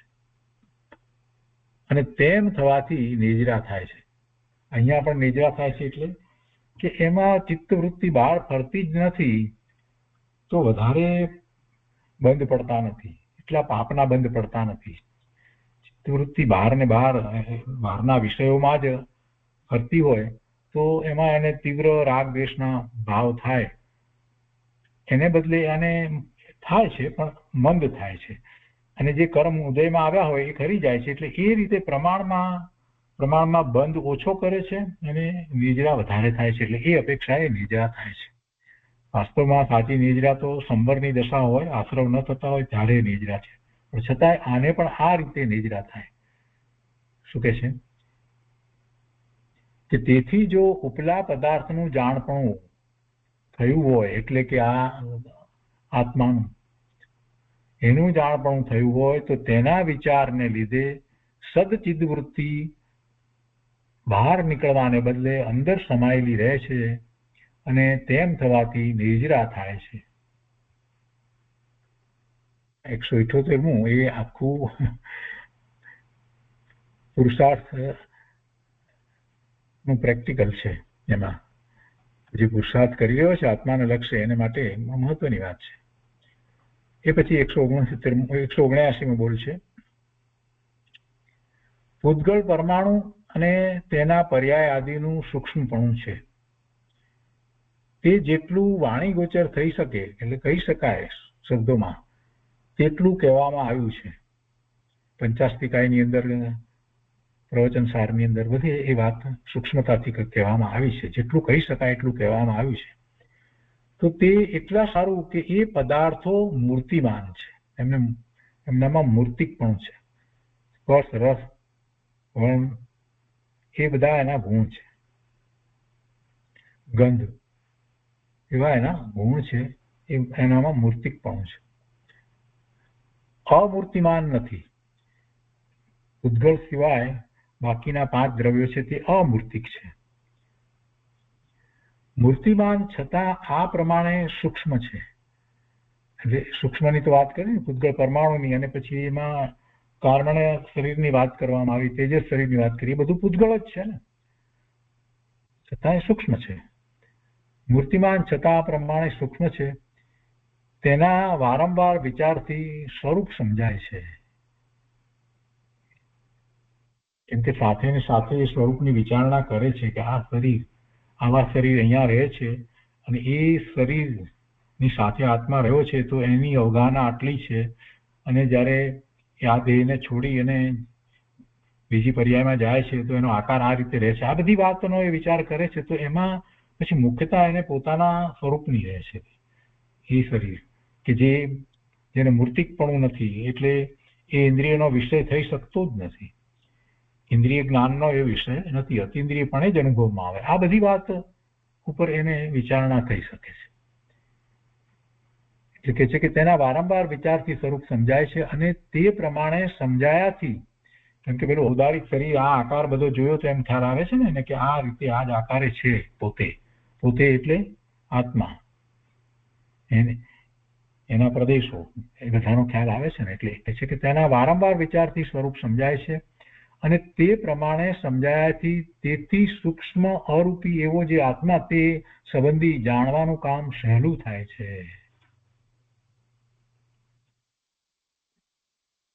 Speaker 2: અને તેમ થવાથી નિજરા થાય છે. અહીંયા પણ નિજરા થાય છે એટલે કે એમાં ચિત્તવૃત્તિ બહાર ફરતી જ નથી તો વધારે બંધ પડતા નથી, એટલા પાપના બંધ પડતા નથી. ચિત્તવૃત્તિ બહાર ને બહારના વિષયોમાં જ ફરતી હોય તો એમાં એને તીવ્ર રાગ દ્વેષના ભાવ થાય. એને બદલે એને થાય છે પણ મંદ થાય છે અને જે કર્મ ઉદયમાં આવ્યા હોય એ ખરી જાય છે. એટલે એ રીતે પ્રમાણમાં બંધ ઓછો કરે છે અને નિજરા વધારે થાય છે. એટલે એ અપેક્ષાએ નિજરા થાય છે. વાસ્તવમાં સાચી નિજરા તો સંવરની દશા હોય, આશ્રવ ન થતા હોય ત્યારે નિજરા છે. પણ છતાંય આને પણ આ રીતે નિજરા થાય. શું કે છે કે તેથી જો ઉપલા પદાર્થનું જાણપણું થયું હોય એટલે કે આ આત્માનું એનું જાણપણું થયું હોય તો તેના વિચારને લીધે સદચિદવૃત્તિ બહાર નીકળવાને બદલે અંદર સમાયેલી રહે છે અને તેમ થવાથી નિજરા થાય છે. 178મું એ આખું પુરુષાર્થ નું પ્રેક્ટિકલ છે. એમાં જે પુરુષાર્થ કરી રહ્યો છે આત્માને લક્ષ્ય એને માટે મહત્વની વાત છે. એ પછી 179 બોલ છે. પૂતગળ પરમાણુ અને તેના પર્યાય આદિનું સૂક્ષ્મપણું છે તે જેટલું વાણી ગોચર થઈ શકે એટલે કહી શકાય શબ્દોમાં તેટલું કહેવામાં આવ્યું છે. પંચાસ્તિકાયની અંદર, પ્રવચન સારની અંદર બધી એ વાત સૂક્ષ્મતાથી કહેવામાં આવી છે. જેટલું કહી શકાય એટલું કહેવામાં આવ્યું છે. તો તે એટલા સારું કે એ પદાર્થો મૂર્તિમાન છે, એમનામાં મૂર્તિકપણું છે. સ્પર્શ, રસ, વર્ણ એ બધા એના ગુણ છે. ગંધ એવા એના ગુણ છે, એનામાં મૂર્તિકપણું છે. અમૂર્તિમાન નથી. ઉદ્ગલ સિવાય બાકીના 5 દ્રવ્યો છે તે અમૂર્તિક છે. મૂર્તિમાન છતાં આ પ્રમાણે સૂક્ષ્મ છે. એટલે સૂક્ષ્મની તો વાત કરી ને, પૂતગળ પરમાણુની, અને પછી એમાં કારણે શરીરની વાત કરવામાં આવી, તેજસ શરીરની વાત કરી, એ બધું પૂતગળ જ છે ને, છતાં એ સૂક્ષ્મ છે. મૂર્તિમાન છતાં આ પ્રમાણે સૂક્ષ્મ છે. તેના વારંવાર વિચારથી સ્વરૂપ સમજાય છે. કેમ કે સાથે ને સાથે એ સ્વરૂપની વિચારણા કરે છે કે આ શરીર, આવા શરીર અહીંયા રહે છે અને એ શરીરની સાથે આત્મા રહ્યો છે તો એની અવગાહના આટલી છે અને જ્યારે આ દેહને છોડી અને બીજી પર્યાયમાં જાય છે તો એનો આકાર આ રીતે રહે છે. આ બધી વાતનો એ વિચાર કરે છે તો એમાં પછી મુખ્યતા એને પોતાના સ્વરૂપની રહે છે. એ શરીર કે જેને મૂર્તિકપણું નથી, એટલે એ ઇન્દ્રિયનો વિષય થઈ શકતો જ નથી. ઇન્દ્રિય જ્ઞાનનો એ વિષય નથી, અતિન્દ્રિયપણે જ અનુભવમાં આવે. આ બધી વાત ઉપર એને વિચારણા થઈ શકે છે. એટલે કે છે કે તેના વારંવાર વિચારથી સ્વરૂપ સમજાય છે, અને તે પ્રમાણે સમજાયાથી, કેમ કે પેલું ઔદારિક શરીર આ આકાર બધો જોયો તો એમ ખ્યાલ આવે છે ને કે આ રીતે આ જ આકારે છે પોતે એટલે આત્મા, એના પ્રદેશો, એ બધાનો ખ્યાલ આવે છે ને. એટલે છે કે તેના વારંવાર વિચારથી સ્વરૂપ સમજાય છે, અને તે પ્રમાણે સમજાયાથી તેથી સૂક્ષ્મ અરૂપી એવો જે આત્મા તે સંબંધી જાણવાનું કામ સહેલું થાય છે.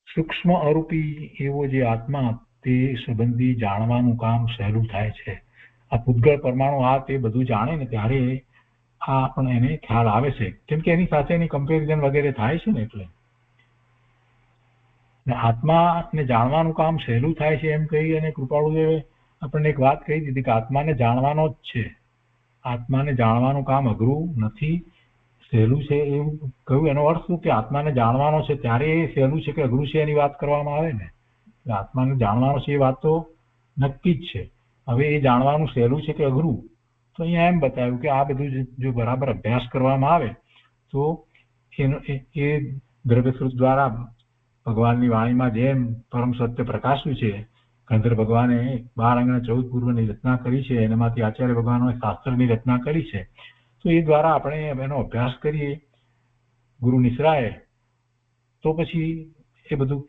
Speaker 2: સૂક્ષ્મ અરૂપી એવો જે આત્મા તે સંબંધી જાણવાનું કામ સહેલું થાય છે. આ પૂતગળ પરમાણુ આ તે બધું જાણે ને ત્યારે આ પણ એને ખ્યાલ આવે છે, કેમ કે એની સાથે એની કમ્પેરિઝન વગેરે થાય છે ને. એટલે આત્માને જાણવાનું કામ સહેલું થાય છે એમ કહી અને કૃપાળુદેવે આપણને એક વાત કહી દીધી કે આત્માને જાણવાનો જ છે. આત્માને જાણવાનું કામ અઘરું નથી, સહેલું છે એવું કહ્યું. એનો અર્થ શું કે આત્માને જાણવાનો છે ત્યારે એ સહેલું છે કે અઘરું છે એની વાત કરવામાં આવે ને. આત્માને જાણવાનો છે એ વાત તો નક્કી જ છે. હવે એ જાણવાનું સહેલું છે કે અઘરું, તો અહીંયા એમ બતાવ્યું કે આ બધું જો બરાબર અભ્યાસ કરવામાં આવે તો એ દ્રવ્યશ્રુત દ્વારા ભગવાનની વાણીમાં જેમ પરમ સત્ય પ્રકાશ્યું છે, ગંધર્વ ભગવાને 12 અંગના 14 પૂર્વની રચના કરી છે, એનામાંથી આચાર્ય ભગવાનોએ શાસ્ત્રની રચના કરી છે. તો એ દ્વારા આપણે એનો અભ્યાસ કરીએ ગુરુ નિશ્રાએ, તો પછી એ બધું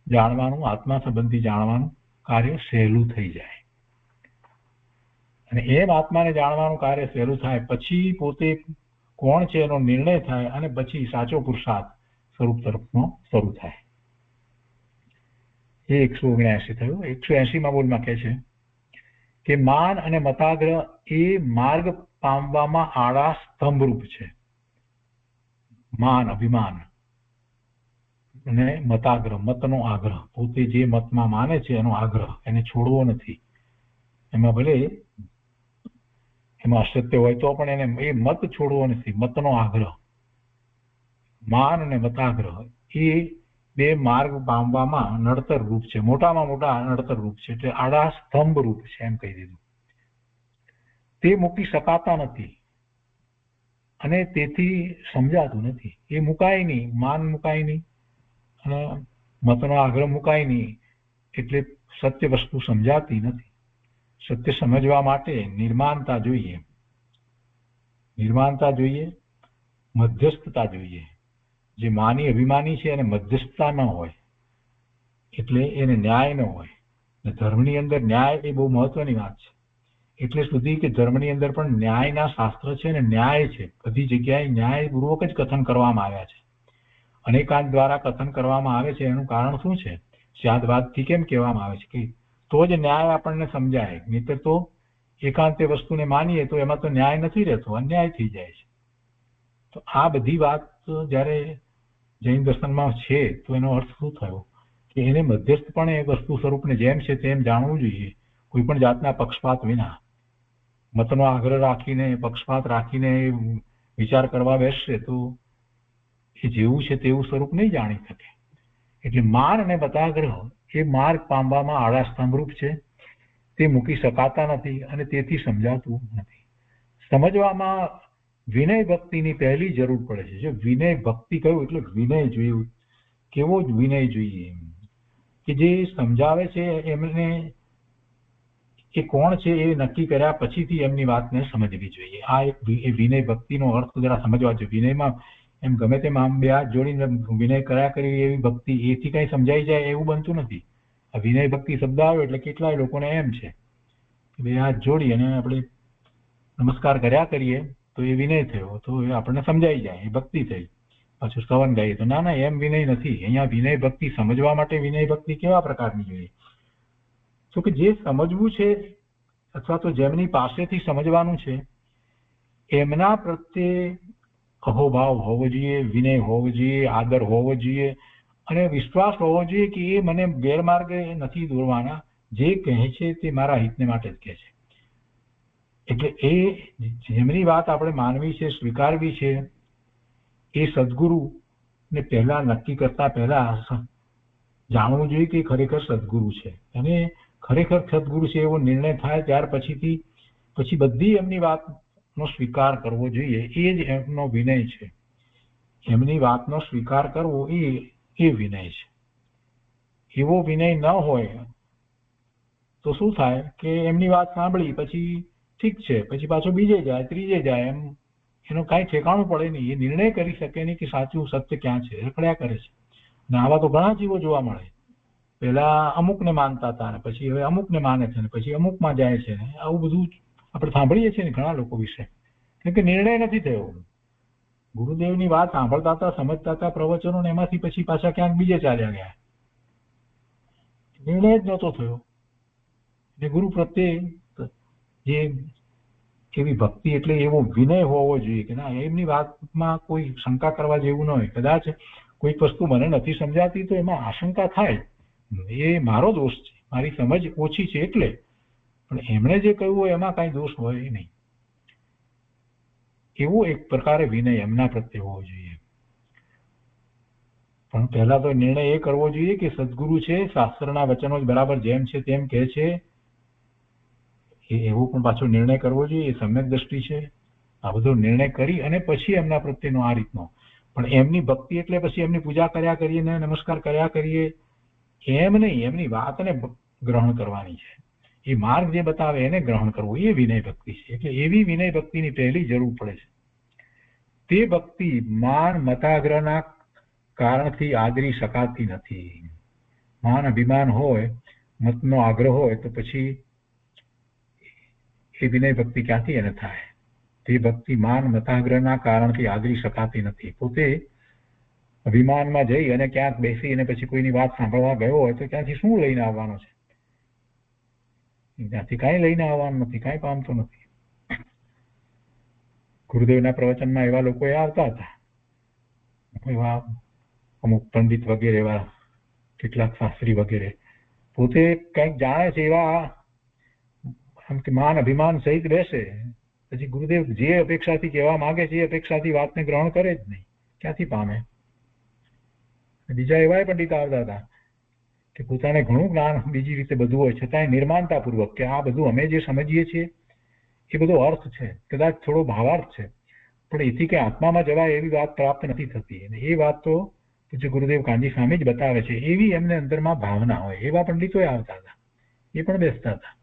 Speaker 2: જાણવાનું, આત્મા સંબંધી જાણવાનું કાર્ય સહેલું થઈ જાય. અને એમ આત્માને જાણવાનું કાર્ય સહેલું થાય પછી પોતે કોણ છે એનો નિર્ણય થાય, અને પછી સાચો પુરુષાર્થ સ્વરૂપ તરફનો શરૂ થાય. એ 179 થયું. 180માં બોલમાં કહે છે કે માન અને મતાગ્રહ એ માર્ગ પામવામાં આડા સ્તંભરૂપ છે. માન, અભિમાન, અને મતાગ્રહ, મતનો આગ્રહ, પોતે જે મતમાં માને છે એનો આગ્રહ, એને છોડવો નથી. એમાં ભલે એમાં અસત્ય હોય તો પણ એને એ મત છોડવો નથી, મતનો આગ્રહ. માન અને મતાગ્રહ એ બે માર્ગ પામવામાં નડતર રૂપ છે, મોટામાં મોટા નડતર રૂપ છે, એટલે આડા સ્તંભ રૂપ છે એમ કહી દીધું. તે મૂકી શકાતા નથી અને તેથી સમજાતું નથી. એ મુકાય નહીં, માન મુકાય નહીં અને મતનો આગ્રહ મુકાય નહીં, એટલે સત્ય વસ્તુ સમજાતી નથી. સત્ય સમજવા માટે નિર્માણતા જોઈએ, મધ્યસ્થતા જોઈએ. જે માની અભિમાની છે એને મધ્યસ્થતા ન હોય એટલે એને ન્યાય ન હોય. ધર્મની અંદર ન્યાય એ બહુ મહત્વની વાત છે. એટલે સુધી કે ધર્મની અંદર પણ ન્યાયના શાસ્ત્ર છે ને ન્યાય છે. બધી જગ્યાએ ન્યાયપૂર્વક જ કથન કરવામાં આવ્યા છે. અનેકાંત દ્વારા કથન કરવામાં આવે છે. એનું કારણ શું છે? સ્યાદવાદથી કેમ કહેવામાં આવે છે કે તો જ ન્યાય આપણને સમજાય, નહીંતર તો એકાંતે વસ્તુને માનીએ તો એમાં તો ન્યાય નથી રહેતો, અન્યાય થઈ જાય છે. તો આ બધી વાત જ્યારે જૈન દર્શનમાં છે તો એનો અર્થ શું થયો કે એને મધ્યસ્થપણે વસ્તુ સ્વરૂપને જેમ છે તેમ જાણવું જોઈએ, કોઈ પણ જાતના પક્ષપાત વિના. મતનો આગ્રહ રાખીને, પક્ષપાત રાખીને વિચાર કરવા બેસશે તો એ જેવું છે તેવું સ્વરૂપ નહીં જાણી શકે. એટલે માન અને મતાગ્રહ એ માર્ગ પામવામાં આડા સ્તંભરૂપ છે, તે મૂકી શકાતા નથી અને તેથી સમજાતું નથી. સમજવામાં વિનય ભક્તિની પહેલી જરૂર પડે છે. જો વિનય ભક્તિ કહ્યું એટલે વિનય જોઈએ. કેવો જ વિનય જોઈએ કે જે સમજાવે છે એમને એ કોણ છે એ નક્કી કર્યા પછીથી એમની વાતને સમજવી જોઈએ. આ એક વિનય ભક્તિનો અર્થ જરા સમજવા જોઈએ. વિનયમાં એમ ગમે તેમ આમ બે હાથ જોડીને વિનય કર્યા કરી એવી ભક્તિ એથી કઈ સમજાઈ જાય એવું બનતું નથી. આ વિનય ભક્તિ શબ્દ આવ્યો એટલે કેટલાય લોકોને એમ છે કે બે હાથ જોડી અને આપણે નમસ્કાર કર્યા કરીએ તો એ વિનય થયો, તો એ આપણને સમજાઈ જાય, એ ભક્તિ થઈ. પાછું સ્તવન ગાઈએ તો ના, એમ વિનય નથી. અહીંયા વિનય ભક્તિ સમજવા માટે વિનય ભક્તિ કેવા પ્રકારની જોઈએ? તો કે જે સમજવું છે અથવા તો જેમની પાસેથી સમજવાનું છે એમના પ્રત્યે અહોભાવ હોવો જોઈએ, વિનય હોવો જોઈએ, આદર હોવો જોઈએ, અને વિશ્વાસ હોવો જોઈએ કે એ મને ગેરમાર્ગે નથી દોરવાના, જે કહે છે તે મારા હિતને માટે જ કહે છે. એટલે એ જેમની વાત આપણે માનવી છે, સ્વીકારવી છે, એ સદગુરુ ને પહેલા નક્કી કરતા પહેલા જાણવું જોઈએ કે ખરેખર સદગુરુ છે, અને ખરેખર સદગુરુ છે એવો નિર્ણય થાય ત્યાર પછી બધી એમની વાતનો સ્વીકાર કરવો જોઈએ. એ જ એમનો વિનય છે. એમની વાતનો સ્વીકાર કરવો એ વિનય છે. એવો વિનય ન હોય તો શું થાય કે એમની વાત સાંભળી પછી ઠીક છે, પછી પાછો બીજે જાય, ત્રીજે જાય, એમ એનું કાંઈ ઠેકાણું પડે નહીં. એ નિર્ણય કરી શકે નહીં કે સાચું સત્ય ક્યાં છે, રખડ્યા કરે છે. ને આવા તો ઘણા જીવો જોવા મળે. પેલા અમુકને માનતા હતા ને પછી હવે અમુકને માને છે ને પછી અમુકમાં જાય છે. આવું બધું આપણે સાંભળીએ છીએ ને ઘણા લોકો વિશે, કેમ કે નિર્ણય નથી થયો. ગુરુદેવની વાત સાંભળતા હતા, સમજતા હતા પ્રવચનો, ને એમાંથી પછી પાછા ક્યાંક બીજે ચાલ્યા ગયા. નિર્ણય જ નહોતો થયો. એટલે ગુરુ પ્રત્યે જે એવી ભક્તિ એટલે એવો વિનય હોવો જોઈએ કે ના, એમની વાતમાં કોઈ શંકા કરવા જેવું ન હોય. કદાચ કોઈક વસ્તુ મને નથી સમજાતી તો એમાં આશંકા થાય, એ મારો દોષ છે, મારી સમજ ઓછી છે એટલે, પણ એમણે જે કહ્યું હોય એમાં કાંઈ દોષ હોય નહીં. એવો એક પ્રકારે વિનય એમના પ્રત્યે હોવો જોઈએ. પણ પહેલા તો નિર્ણય એ કરવો જોઈએ કે સદગુરુ છે, શાસ્ત્રના વચનો જ બરાબર જેમ છે તેમ કહે છે, એવો પણ પાછો નિર્ણય કરવો જોઈએ. એ સમ્યક દ્રષ્ટિ છે. આ બધો નિર્ણય કરી અને પછી એમના પ્રત્યેનો આ રીતનો, પણ એમની ભક્તિ એટલે પછી એમની પૂજા કર્યા કરીએ ને નમસ્કાર કર્યા કરીએ એમ નહીં. એમની વાતને ગ્રહણ કરવાની છે. એ માર્ગ જે બતાવે એને ગ્રહણ કરવો, એ વિનય ભક્તિ છે. એટલે એવી વિનય ભક્તિની પહેલી જરૂર પડે છે. તે ભક્તિ માન મતાગ્રહના કારણથી આદરી શકાતી નથી. માન અભિમાન હોય, મતનો આગ્રહ હોય તો પછી એ વિનય ભક્તિ ક્યાંથી એને થાય? તે ભક્તિ માન મતાગ્રહના કારણથી આદરી શકાતી નથી. પોતે અભિમાનમાં જઈ અને ક્યાંક બેસી અને પછી કોઈની વાત સાંભળવા ગયો હોય તો ત્યાંથી શું લઈને આવવાનો છે? ત્યાંથી કાંઈ લઈને આવવાનું નથી, કાંઈ પામતો નથી. ગુરુદેવના પ્રવચનમાં એવા લોકો આવતા હતા, એવા અમુક પંડિત વગેરે, એવા કેટલાક શાસ્ત્રી વગેરે, પોતે કંઈક જાણે છે એવા આમ કે માન અભિમાન સહિત બેસે, પછી ગુરુદેવ જે અપેક્ષાથી કહેવા માંગે છે એ અપેક્ષાથી વાતને ગ્રહણ કરે જ નહીં, ક્યાંથી પામે? બીજા એવા પંડિત આવતા હતા કે પોતાને ઘણું જ્ઞાન બીજી રીતે બધું હોય છતાંય નિર્માનતાપૂર્વક કે આ બધું અમે જે સમજીએ છીએ એ બધો અર્થ છે, કદાચ થોડો ભાવાર્થ છે, પણ એથી કે આત્મામાં જવાય એવી વાત પ્રાપ્ત નથી થતી. અને એ વાત તો પૂજ્ય ગુરુદેવ કાંજી સામે જ બતાવે છે. એવી એમને અંદરમાં ભાવના હોય એવા પંડિતો આવતા હતા, એ પણ બેસતા હતા.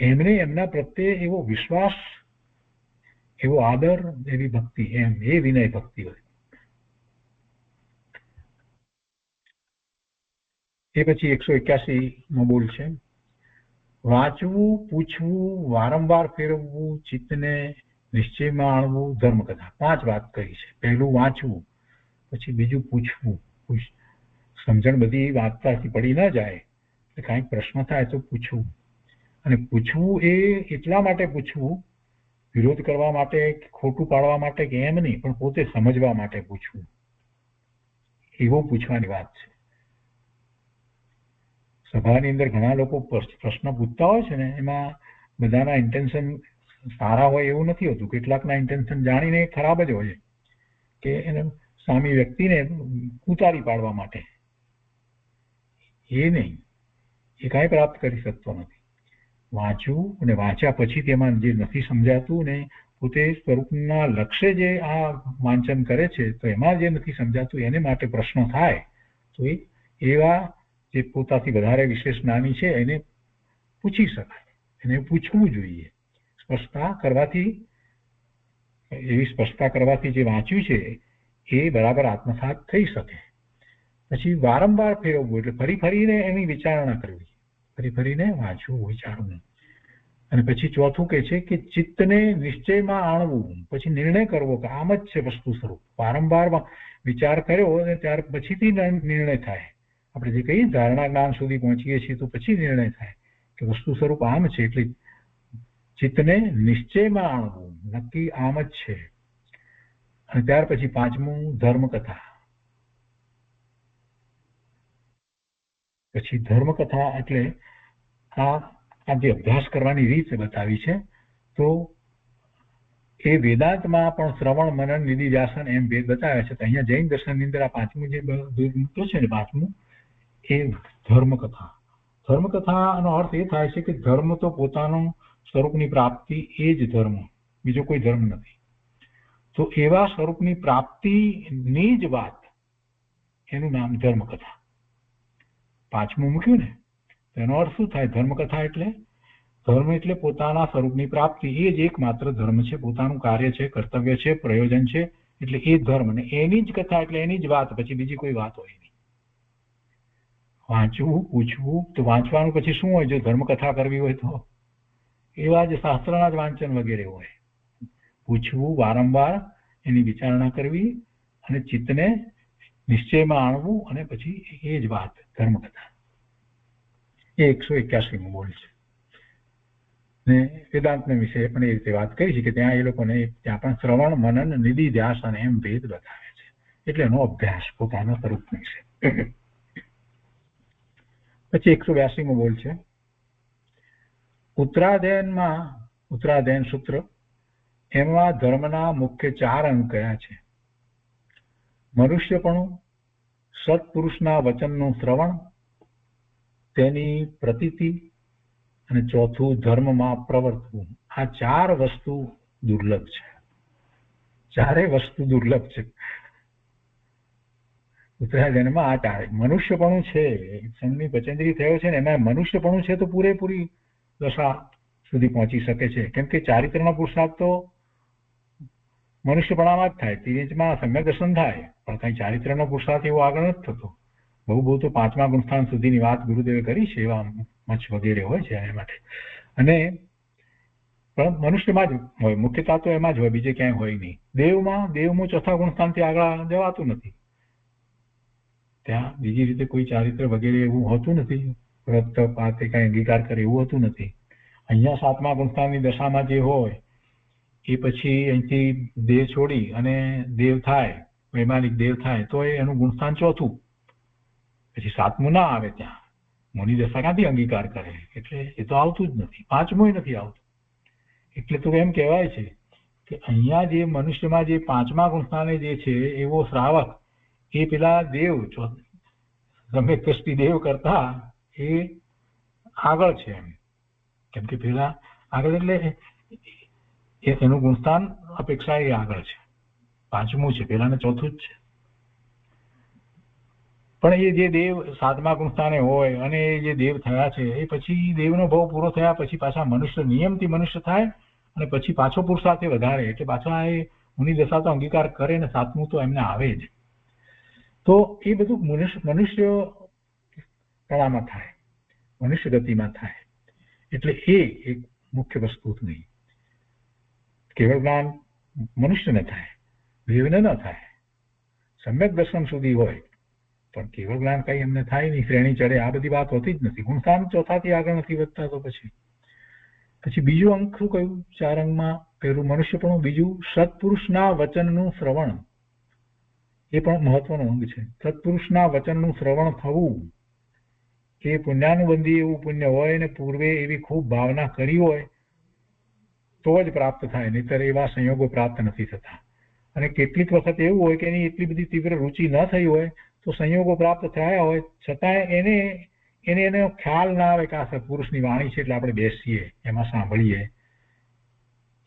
Speaker 2: એમને એમના પ્રત્યે એવો વિશ્વાસ, એવો આદર, એવી ભક્તિ, એમ એ વિનય ભક્તિ હોય. એ પછી 181મો બોલ છે. વાંચવું, પૂછવું, વારંવાર ફેરવવું, ચિત્તને નિશ્ચયમાં આણવું, ધર્મકથા. 5 વાત કરી છે. પહેલું વાંચવું, પછી બીજું પૂછવું, સમજણ બધી વાંચતાથી પડી ન જાય, કાંઈક પ્રશ્ન થાય તો પૂછવું. અને પૂછવું એ એટલા માટે પૂછવું, વિરોધ કરવા માટે, ખોટું પાડવા માટે કે એમ નહીં, પણ પોતે સમજવા માટે પૂછવું. એવો પૂછવાની વાત છે. સભાની અંદર ઘણા લોકો પ્રશ્ન પૂછતા હોય છે ને, એમાં બધાના ઇન્ટેન્શન સારા હોય એવું નથી હોતું. કેટલાકના ઇન્ટેન્શન જાણીને ખરાબ જ હોય કે એને સામી વ્યક્તિને ઉતારી પાડવા માટે. એ નહીં, એ કાંઈ પ્રાપ્ત કરી શકતો નથી. વાંચવું અને વાંચ્યા પછી તેમાં જે નથી સમજાતું ને પોતે સ્વરૂપના લક્ષ્ય જે આ વાંચન કરે છે તો એમાં જે નથી સમજાતું એને માટે પ્રશ્ન થાય તો એવા જે પોતાથી વધારે વિશેષ જ્ઞાની છે એને પૂછી શકાય, એને પૂછવું જોઈએ. સ્પષ્ટતા કરવાથી જે વાંચ્યું છે એ બરાબર આત્મસાત થઈ શકે. પછી વારંવાર ફેરવવું એટલે ફરી ફરીને એની વિચારણા કરવી, ફરી ફરીને વાંચવું, વિચારવું. અને પછી ચોથું કહે છે કે ચિત્તને નિશ્ચયમાં આણવું, પછી નિર્ણય કરવો કે આમ જ છે વસ્તુ સ્વરૂપ. વારંવાર વિચાર કર્યો અને ત્યાર પછીથી નિર્ણય થાય. આપણે જે કહીએ ધારણા જ્ઞાન સુધી પહોંચીએ છીએ તો પછી નિર્ણય થાય કે વસ્તુ સ્વરૂપ આમ છે. એટલે ચિત્તને નિશ્ચયમાં આણવું, નક્કી આમ જ છે. અને ત્યાર પછી 5મું ધર્મકથા. પછી ધર્મકથા એટલે આ જે અભ્યાસ કરવાની રીત બતાવી છે. તો એ વેદાંતમાં પણ શ્રવણ મનન નિધિ ધ્યાસન એમ ભેદ બતાવ્યા છે. તો અહીંયા જૈન દર્શનની અંદર આ પાંચમું જે મૂક્યું છે ને, પાંચમું એ ધર્મકથા. ધર્મકથાનો અર્થ એ થાય છે કે ધર્મ તો પોતાનું સ્વરૂપની પ્રાપ્તિ એ જ ધર્મ, બીજો કોઈ ધર્મ નથી. તો એવા સ્વરૂપની પ્રાપ્તિની જ વાત, એનું નામ ધર્મકથા. પાંચમું મૂક્યું ને, તેનો અર્થ શું થાય? ધર્મકથા એટલે ધર્મ એટલે પોતાના સ્વરૂપની પ્રાપ્તિ, એ જ એકમાત્ર ધર્મ છે. પોતાનું કાર્ય છે, કર્તવ્ય છે, પ્રયોજન છે, એટલે એ ધર્મ. ને એની જ કથા એટલે એની જ વાત, પછી બીજી કોઈ વાત હોય નહીં. વાંચવું, પૂછવું, તો વાંચવાનું પછી શું હોય? જો ધર્મકથા કરવી હોય તો એવા જ શાસ્ત્રના જ વાંચન વગેરે હોય. પૂછવું, વારંવાર એની વિચારણા કરવી અને ચિત્તને નિશ્ચયમાં આણવું, અને પછી એ જ વાત ધર્મકથા. એ 181મું બોલ છે. ને વેદાંતના વિશે પણ એ રીતે વાત કરી છે કે ત્યાં એ લોકોને ત્યાં પણ શ્રવણ મનન નિધિ ધ્યાસ અને એમ ભેદ બતાવે છે. એટલે એનો અભ્યાસ પોતાના સ્વરૂપની છે. પછી 182મું બોલ છે. ઉત્તરાધ્યાયન સૂત્ર, એમાં ધર્મના મુખ્ય 4 અંગ કયા છે? મનુષ્યપણું, સત્પુરુષના વચનનું શ્રવણ, તેની પ્રતીતિ, અને ચોથું ધર્મમાં પ્રવર્તવું. આ 4 વસ્તુ દુર્લભ છે. 4 વસ્તુ દુર્લભ છે ઉત્તરાધ્યાયનમાં. આ 4 મનુષ્યપણું છે, સંઘની પચેન્દ્રી થયો છે ને, એમાં મનુષ્યપણું છે તો પૂરેપૂરી દશા સુધી પહોંચી શકે છે. કેમ કે ચારિત્રનો પુરુષાર્થ તો મનુષ્યપણામાં જ થાય. તિર્યજમાં સમ્યક દર્શન થાય, પણ કઈ ચારિત્રનો પુરુષાર્થ એવો આગળ નથી થતો. બહુ તો 5મા ગુણસ્થાન સુધીની વાત ગુરુદેવે કરી છે, એવા મચ વગેરે હોય છે એના માટે. અને પણ મનુષ્યમાં જ હોય, મુખ્યતા તો એમાં જ હોય, બીજે ક્યાંય હોય નહીં. દેવમાં 4થા ગુણસ્થાનથી આગળ જવાતું નથી. ત્યાં બીજી રીતે કોઈ ચારિત્ર વગેરે એવું હોતું નથી. વ્રત પાતે કઈ અંગીકાર કરે એવું હોતું નથી. અહીંયા 7મા ગુણસ્થાનની દશામાં જે હોય એ પછી અહીંથી દેહ છોડી અને દેવ થાય, વૈમાનિક દેવ થાય, તો એનું ગુણસ્થાન 4થું. પછી 7મું ના આવે. ત્યાં મુનિ દશા ક્યાંથી અંગીકાર કરે? એટલે એ તો આવતું જ નથી. 5મું નથી આવતું. એટલે તો એમ કહેવાય છે કે અહીંયા જે મનુષ્યમાં જે 5મા ગુણસ્થાને જે છે એવો શ્રાવક, એ પેલા દેવ સમ્યક દ્રષ્ટિ દેવ કરતા એ આગળ છે એમ. કેમ કે પેલા આગળ એટલે એનું ગુણસ્થાન અપેક્ષા એ આગળ છે. 5મું છે, પેલા ને 4થું જ છે. પણ એ જે દેવ 7મા ગુણસ્થાને હોય અને એ જે દેવ થયા છે, એ પછી દેવનો ભાવ પૂરો થયા પછી પાછા મનુષ્ય, નિયમથી મનુષ્ય થાય, અને પછી પાછો પુરુષાર્થ વધારે, એટલે પાછા એ મુનિ દશા તો અંગીકાર કરે ને 7મું તો એમને આવે જ. તો એ બધું મનુષ્ય કળામાં થાય, મનુષ્ય ગતિમાં થાય. એટલે એ એક મુખ્ય વસ્તુ નહીં. કેવળ જ્ઞાન મનુષ્યને થાય, દેવને ન થાય. સમ્યક દર્શન સુધી હોય, પણ કેવળ જ્ઞાન કઈ એમને થાય નહીં. શ્રેણી ચડે, આ બધી વાત હોતી જ નથી. ગુણસ્થાન 4થાથી આગળ નથી વધતા. તો પછી બીજું અંગ શું કહ્યું 4 અંગમાં? પેલું મનુષ્યપણું, બીજું સત્પુરુષના વચનનું શ્રવણ. એ પણ મહત્વનું અંગ છે. સત્પુરુષના વચનનું શ્રવણ થવું એ પુણ્યાનુબંધી એવું પુણ્ય હોય ને પૂર્વે એવી ખૂબ ભાવના કરી હોય તો જ પ્રાપ્ત થાય, નહીતર એવા સંયોગો પ્રાપ્ત નથી થતા. અને કેટલીક વખત એવું હોય કે એની એટલી બધી તીવ્ર રુચિ ન થઈ હોય તો સંયોગો પ્રાપ્ત થયા હોય છતાંય એનો ખ્યાલ ના આવે કે આ સત્પુરુષની વાણી છે એટલે આપણે બેસીએ એમાં સાંભળીએ,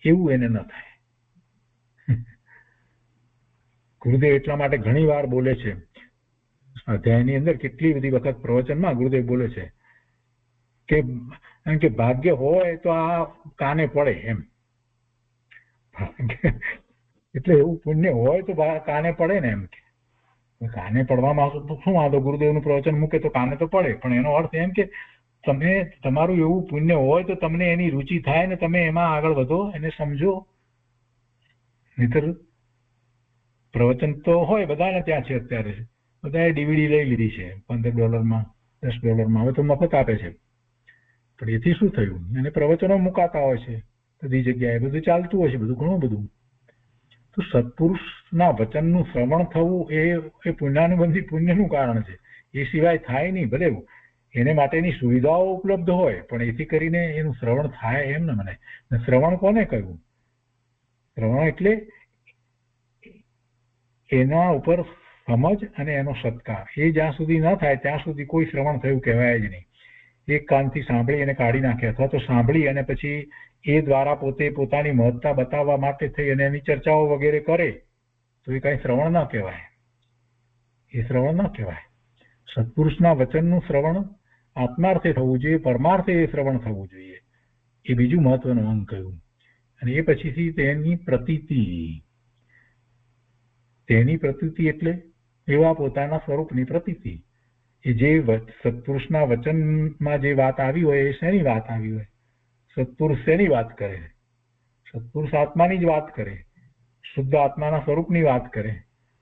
Speaker 2: એવું એને ન થાય. ગુરુદેવ એટલા માટે ઘણી વાર બોલે છે અધ્યાયની અંદર, કેટલી બધી વખત પ્રવચનમાં ગુરુદેવ બોલે છે કે ભાગ્ય હોય તો આ કાને પડે એમ. એટલે એવું પુણ્ય હોય તો કાને પડે ને એમ. કે કાને પડવામાં શું વાંધો? ગુરુદેવનું પ્રવચન મૂકે તો કાને તો પડે, પણ એનો અર્થ એમ કે તમે તમારું એવું પુણ્ય હોય તો તમને એની રુચિ થાય ને તમે એમાં આગળ વધો, એને સમજો. નહીતર પ્રવચન તો હોય બધાને ત્યાં છે, અત્યારે બધાએ DVD લઈ લીધી છે $15, $10. હવે તો મફત આપે છે. પણ એથી શું થયું? એને પ્રવચનો મુકાતા હોય છે બધી જગ્યાએ, બધું ચાલતું હોય છે, બધું ઘણું બધું. તો સત્પુરુષના વચનનું શ્રવણ થવું એ પુણ્યાનુબંધી પુણ્યનું કારણ છે. એ સિવાય થાય નહીં. ભલે એને માટેની સુવિધાઓ ઉપલબ્ધ હોય પણ એથી કરીને એનું શ્રવણ થાય એમ ન મને. શ્રવણ કોને કહ્યું? શ્રવણ એટલે એના ઉપર સમજ અને એનો સત્કાર. એ જ્યાં સુધી ન થાય ત્યાં સુધી કોઈ શ્રવણ થયું કહેવાય જ નહીં. એક કાનથી સાંભળી અને કાઢી નાખે, અથવા તો સાંભળી અને પછી એ દ્વારા પોતે પોતાની મહત્તા બતાવવા માટે થઈ અને એની ચર્ચાઓ વગેરે કરે તો એ કઈ શ્રવણ ન કહેવાય. એ શ્રવણ ન કહેવાય. સત્પુરુષના વચનનું શ્રવણ આત્માર્થે થવું જોઈએ, પરમાર્થે એ શ્રવણ થવું જોઈએ. એ બીજું મહત્વનું અંગ કહ્યું. અને એ પછીથી તેની પ્રતીતિ એટલે એવા પોતાના સ્વરૂપની પ્રતીતિ. એ જે સત્પુરુષના વચનમાં જે વાત આવી હોય એ શેની વાત આવી હોય? સત્પુરુષ શેની વાત કરે? સત્પુરુષ આત્માની જ વાત કરે, શુદ્ધ આત્માના સ્વરૂપની વાત કરે,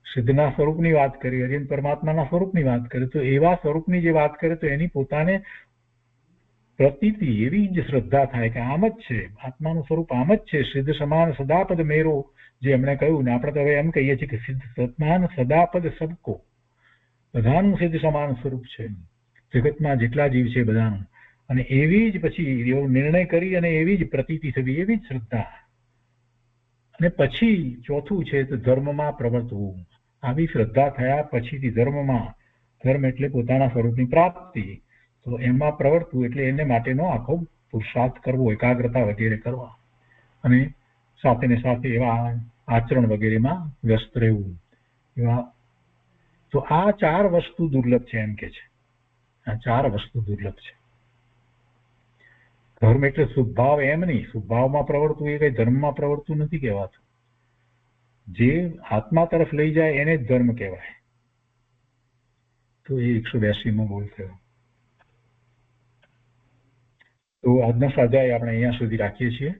Speaker 2: સિદ્ધના સ્વરૂપની વાત કરે, અરિયન પરમાત્માના સ્વરૂપની વાત કરે. તો એવા સ્વરૂપની જે વાત કરે તો એની પોતાને પ્રતીતિ એવી જ શ્રદ્ધા થાય કે આમ જ છે, આત્માનું સ્વરૂપ આમ જ છે, સિદ્ધ સમાન સદાપદ મેરો, જે એમણે કહ્યું ને આપણે તો હવે એમ કહીએ છીએ કે સિદ્ધ સમાન સદાપદ સબકો, બધાનું સિદ્ધ સમાન સ્વરૂપ છે જગતમાં જેટલા જીવ છે બધાનું. અને એવી જ પછી એવો નિર્ણય કરી અને એવી જ પ્રતીતિ થવી, એવી જ શ્રદ્ધા. અને પછી ચોથું છે તો ધર્મમાં પ્રવર્તવું. આવી શ્રદ્ધા થયા પછીથી ધર્મ એટલે પોતાના સ્વરૂપની પ્રાપ્તિ, તો એમાં પ્રવર્તવું એટલે એને માટેનો આખો પુરુષાર્થ કરવો, એકાગ્રતા વગેરે કરવા, અને સાથે ને સાથે એવા આચરણ વગેરેમાં વ્યસ્ત રહેવું. એવા તો આ 4 વસ્તુ દુર્લભ છે એમ કે છે. આ 4 વસ્તુ દુર્લભ છે. ધર્મ એટલે શુભભાવ એમ નહીં, શુભભાવમાં પ્રવર્તવું એ કઈ ધર્મમાં પ્રવર્તવું નથી કહેવાતું. જે આત્મા તરફ લઈ જાય એને જ ધર્મ કહેવાય. તો એ 182મો બોલ થયો. તો આજનો સ્વાધ્યાય આપણે અહીંયા સુધી રાખીએ છીએ.